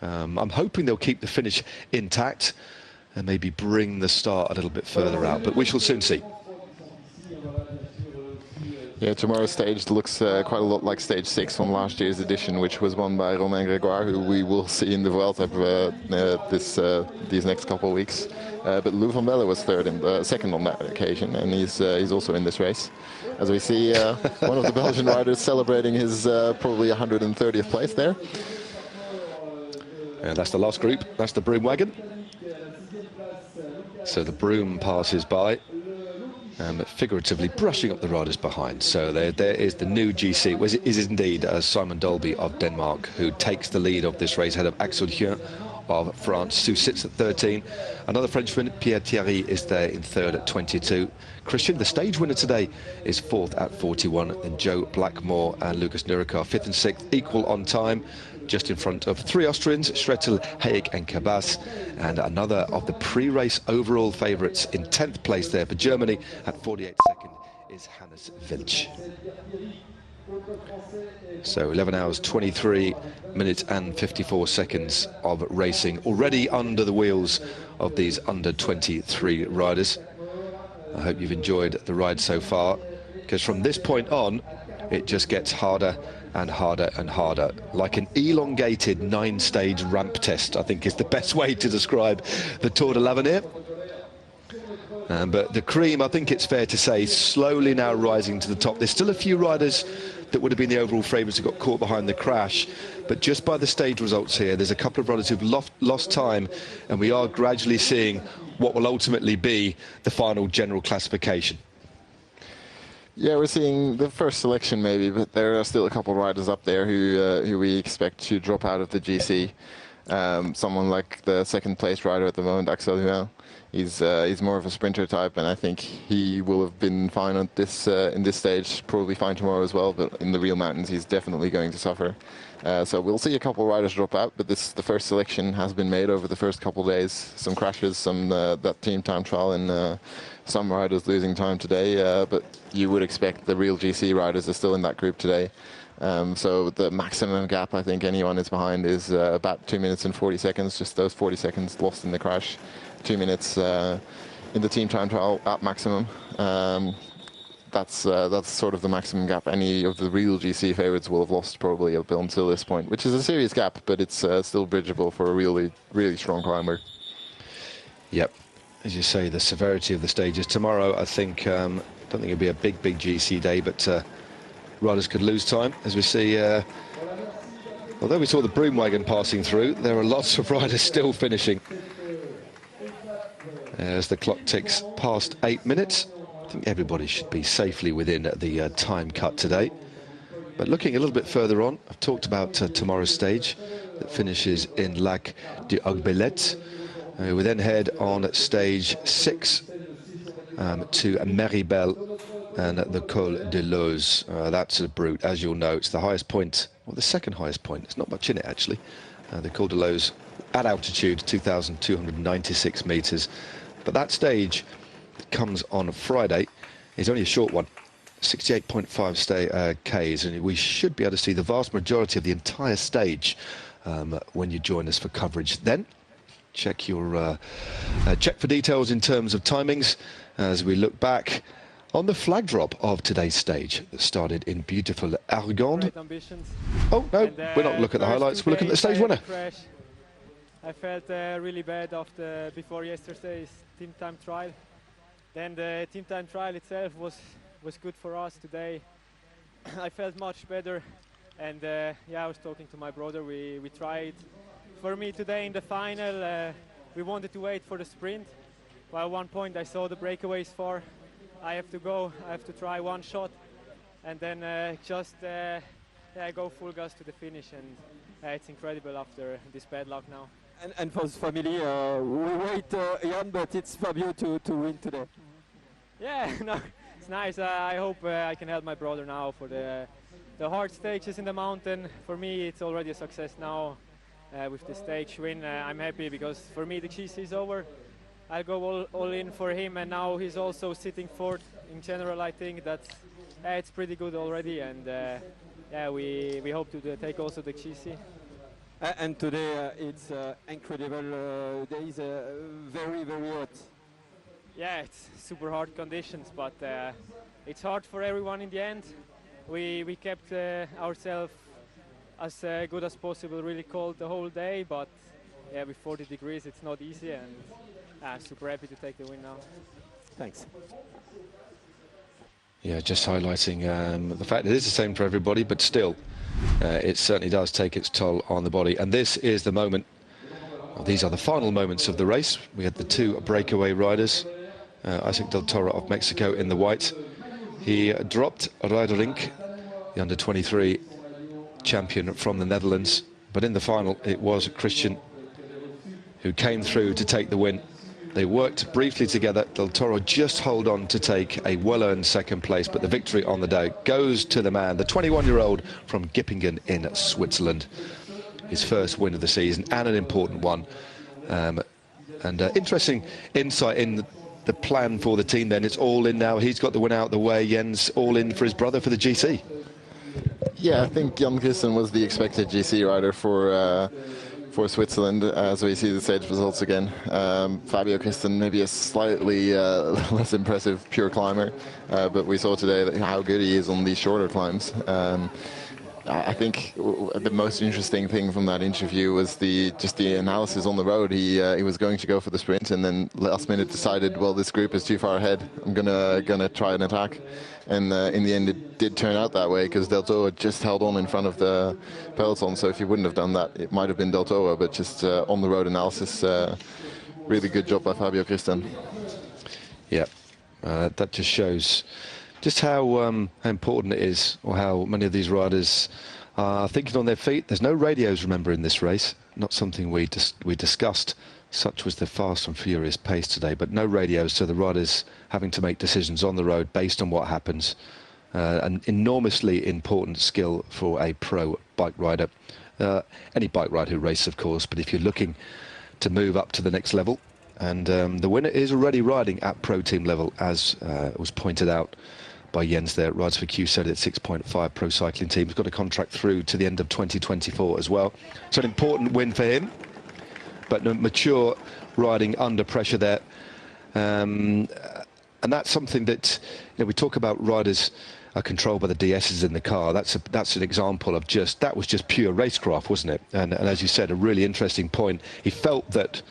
I'm hoping they'll keep the finish intact and maybe bring the start a little bit further out, but we shall soon see.
Yeah, tomorrow's stage looks quite a lot like stage 6 from last year's edition, which was won by Romain Grégoire, who we will see in the Vuelta these next couple of weeks. But Lou van Belle was second on that occasion, and he's also in this race. As we see, one of the Belgian riders celebrating his probably 130th place there.
And that's the last group. That's the broom wagon. So the broom passes by, figuratively brushing up the riders behind. So there is the new GC. It is indeed Simon Dolby of Denmark who takes the lead of this race ahead of Axel Hien of France, who sits at 13. Another Frenchman, Pierre Thierry, is there in 3rd at 22. Christian, the stage winner today, is 4th at 41. And Joe Blackmore and Lucas Nurikar, 5th and 6th, equal on time, just in front of 3 Austrians, Schrettel, Hayek and Cabas, and another of the pre-race overall favourites in 10th place there for Germany at 48 seconds is Hannes Wilch. So 11 hours 23 minutes and 54 seconds of racing already under the wheels of these under 23 riders. I hope you've enjoyed the ride so far, because from this point on it just gets harder and harder and harder, like an elongated 9-stage ramp test, I think is the best way to describe the Tour de l'Avenir. But the cream, I think it's fair to say, slowly now rising to the top. There's still a few riders that would have been the overall favourites who got caught behind the crash, but just by the stage results here, there's a couple of riders who've lost time, and we are gradually seeing what will ultimately be the final general classification.
Yeah, we're seeing the first selection maybe, but there are still a couple of riders up there who we expect to drop out of the GC. Someone like the second place rider at the moment, Axel Hien. He's more of a sprinter type, and I think he will have been fine on this in this stage, probably fine tomorrow as well, but in the real mountains he's definitely going to suffer. So we'll see a couple of riders drop out, but the first selection has been made over the first couple of days. Some crashes, that team time trial, and some riders losing time today, but you would expect the real GC riders are still in that group today. So the maximum gap I think anyone is behind is about 2 minutes and 40 seconds, just those 40 seconds lost in the crash. 2 minutes in the team time trial at maximum. That's sort of the maximum gap any of the real GC favourites will have lost probably up until this point, which is a serious gap, but it's still bridgeable for a really, really strong climber. Yep.
As you say, the severity of the stages tomorrow, I think, I don't think it'll be a big GC day, but riders could lose time. As we see, although we saw the broom wagon passing through, there are lots of riders still finishing. As the clock ticks past 8 minutes, I think everybody should be safely within the time cut today. But looking a little bit further on, I've talked about tomorrow's stage that finishes in Lac d'Aiguebelette. We then head on stage 6 to Méribel and the Col de Loze. That's a brute, as you'll know. It's the highest point, well, the second highest point. There's not much in it, actually. The Col de Loze at altitude, 2,296 metres. But that stage comes on Friday, is only a short one, 68.5 Ks, and we should be able to see the vast majority of the entire stage when you join us for coverage. Then check your check for details in terms of timings as we look back on the flag drop of today's stage that started in beautiful Argonne. Oh no, we're not looking at the highlights, we're looking at the stage winner.
I felt really bad before yesterday's team time trial. Then the team time trial itself was good for us today. I felt much better, and yeah, I was talking to my brother. We tried. For me today in the final, we wanted to wait for the sprint. But at one point I saw the breakaways far. I have to go. I have to try one shot, and then yeah, go full gas to the finish. And it's incredible after this bad luck now.
And for the family, we wait, Jan, but it's Fabio to win today.
Yeah, no, it's nice. I hope I can help my brother now for the hard stages in the mountain. For me, it's already a success now with the stage win. I'm happy because for me the GC is over. I'll go all in for him, and now he's also sitting fourth in general. I think that's it's pretty good already, and yeah, we hope to take also the GC.
And today it's incredible days, very, very hot.
Yeah, it's super hard conditions, but it's hard for everyone in the end. We kept ourselves as good as possible, really cold the whole day, but yeah, with 40 degrees it's not easy, and super happy to take the win now.
Thanks.
Yeah, just highlighting the fact that it is the same for everybody, but still, it certainly does take its toll on the body. And this is the moment, well, these are the final moments of the race. We had the two breakaway riders, Isaac Del Toro of Mexico in the white. He dropped Reiderink, the under-23 champion from the Netherlands. But in the final, it was Christian who came through to take the win. They worked briefly together. Del Toro just hold on to take a well-earned second place, but the victory on the day goes to the man, the 21-year-old from Gippingen in Switzerland. His first win of the season, and an important one. Interesting insight in the plan for the team then. It's all in now. He's got the win out the way. Jens all in for his brother for the GC.
Yeah, I think Jan Christen was the expected GC rider for Switzerland, as we see the stage results again. Fabio Christen maybe a slightly less impressive pure climber, but we saw today how good he is on these shorter climbs. I think the most interesting thing from that interview was just the analysis on the road. He was going to go for the sprint, and then last minute decided, well, this group is too far ahead. I'm gonna try an attack, and in the end it did turn out that way because Del Toro just held on in front of the peloton. So if he wouldn't have done that, it might have been Del Toro. But just on the road analysis, really good job by Fabio Christen.
Yeah, that just shows just how important it is, or how many of these riders are thinking on their feet. There's no radios, remember, in this race. Not something we discussed. Such was the fast and furious pace today, but no radios, so the riders having to make decisions on the road based on what happens. An enormously important skill for a pro bike rider. Any bike rider who races, of course, but if you're looking to move up to the next level, and the winner is already riding at pro team level, as was pointed out by Jens there, rides for QSED at 6.5 Pro Cycling Team. He's got a contract through to the end of 2024 as well. So an important win for him, but mature riding under pressure there. And that's something that, we talk about riders are controlled by the DSs in the car. That's an example of that was just pure racecraft, wasn't it? And as you said, a really interesting point. He felt that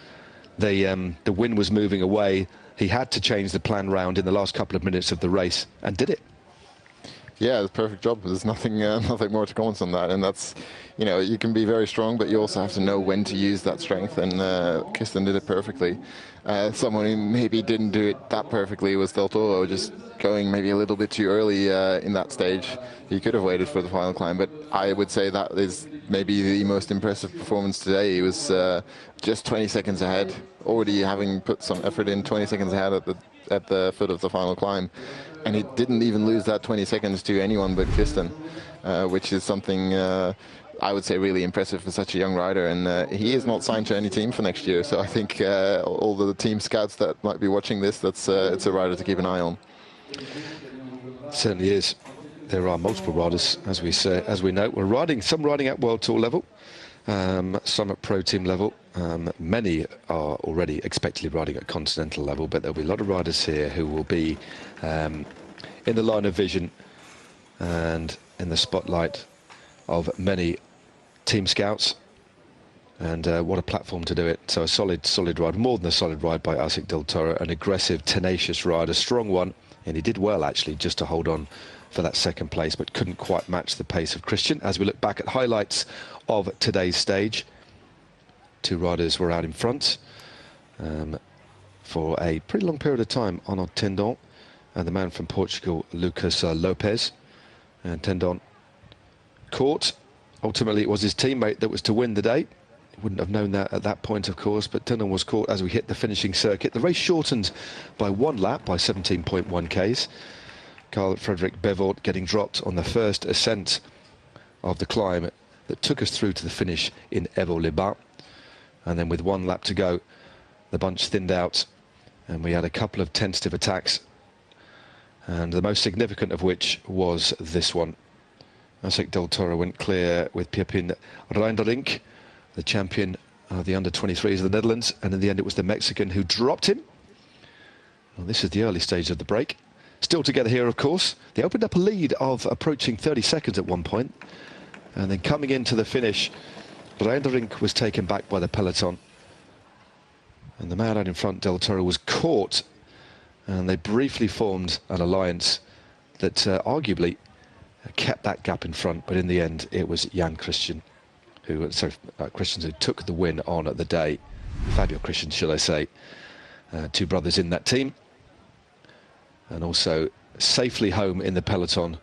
the wind was moving away. He had to change the plan round in the last couple of minutes of the race, and did it.
Yeah, it's a perfect job. There's nothing more to comment on that. And that's, you can be very strong, but you also have to know when to use that strength. And Christen did it perfectly. Someone who maybe didn't do it that perfectly was Del Toro, just going maybe a little bit too early in that stage. He could have waited for the final climb, but I would say that is maybe the most impressive performance today. He was just 20 seconds ahead, already having put some effort in, 20 seconds ahead at the foot of the final climb. And he didn't even lose that 20 seconds to anyone but Christen, which is something I would say really impressive for such a young rider. And he is not signed to any team for next year, so I think all the team scouts that might be watching this, it's a rider to keep an eye on.
Certainly is. There are multiple riders, as we know. We're riding, some riding at World Tour level, some at Pro Team level. Many are already expectedly riding at Continental level, but there'll be a lot of riders here who will be in the line of vision and in the spotlight of many team scouts. And what a platform to do it. So a solid ride, more than a solid ride by Asik Del Toro, an aggressive, tenacious ride, a strong one. And he did well, actually, just to hold on for that second place, but couldn't quite match the pace of Christian. As we look back at highlights of today's stage, two riders were out in front for a pretty long period of time. Arnaud Tendon and the man from Portugal, Lucas Lopez. And Tendon caught. Ultimately, it was his teammate that was to win the day. He wouldn't have known that at that point, of course, but Tendon was caught as we hit the finishing circuit. The race shortened by 1 lap, by 17.1 Ks. Carl Frederick Bevort getting dropped on the first ascent of the climb that took us through to the finish in Évaux-les-Bains. And then with 1 lap to go, the bunch thinned out and we had a couple of tentative attacks, and the most significant of which was this one. Asik Del Toro went clear with Pepin Reinderink, the champion of the under-23s of the Netherlands, and in the end it was the Mexican who dropped him. Well, this is the early stage of the break. Still together here, of course. They opened up a lead of approaching 30 seconds at one point, and then coming into the finish, Reinderink was taken back by the peloton, and the man out in front, Del Toro, was caught, and they briefly formed an alliance that arguably kept that gap in front, but in the end it was Jan Christian who Christians who took the win on the day. Fabio Christian, shall I say. Two brothers in that team. And also safely home in the peloton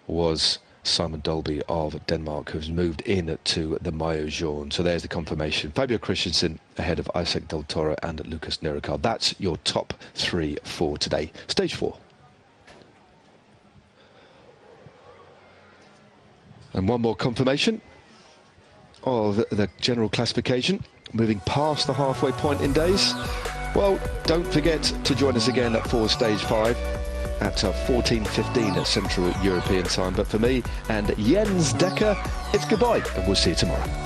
was Simon Dolby of Denmark, who's moved in to the Maillot Jaune. So there's the confirmation. Fabio Christensen ahead of Asik Del Toro and Lucas Nurikal. That's your top 3 for today. Stage 4. And one more confirmation of the general classification, moving past the halfway point in days. Well, don't forget to join us again for Stage 5 at 14:15 Central European time. But for me and Jens Decker, it's goodbye, and we'll see you tomorrow.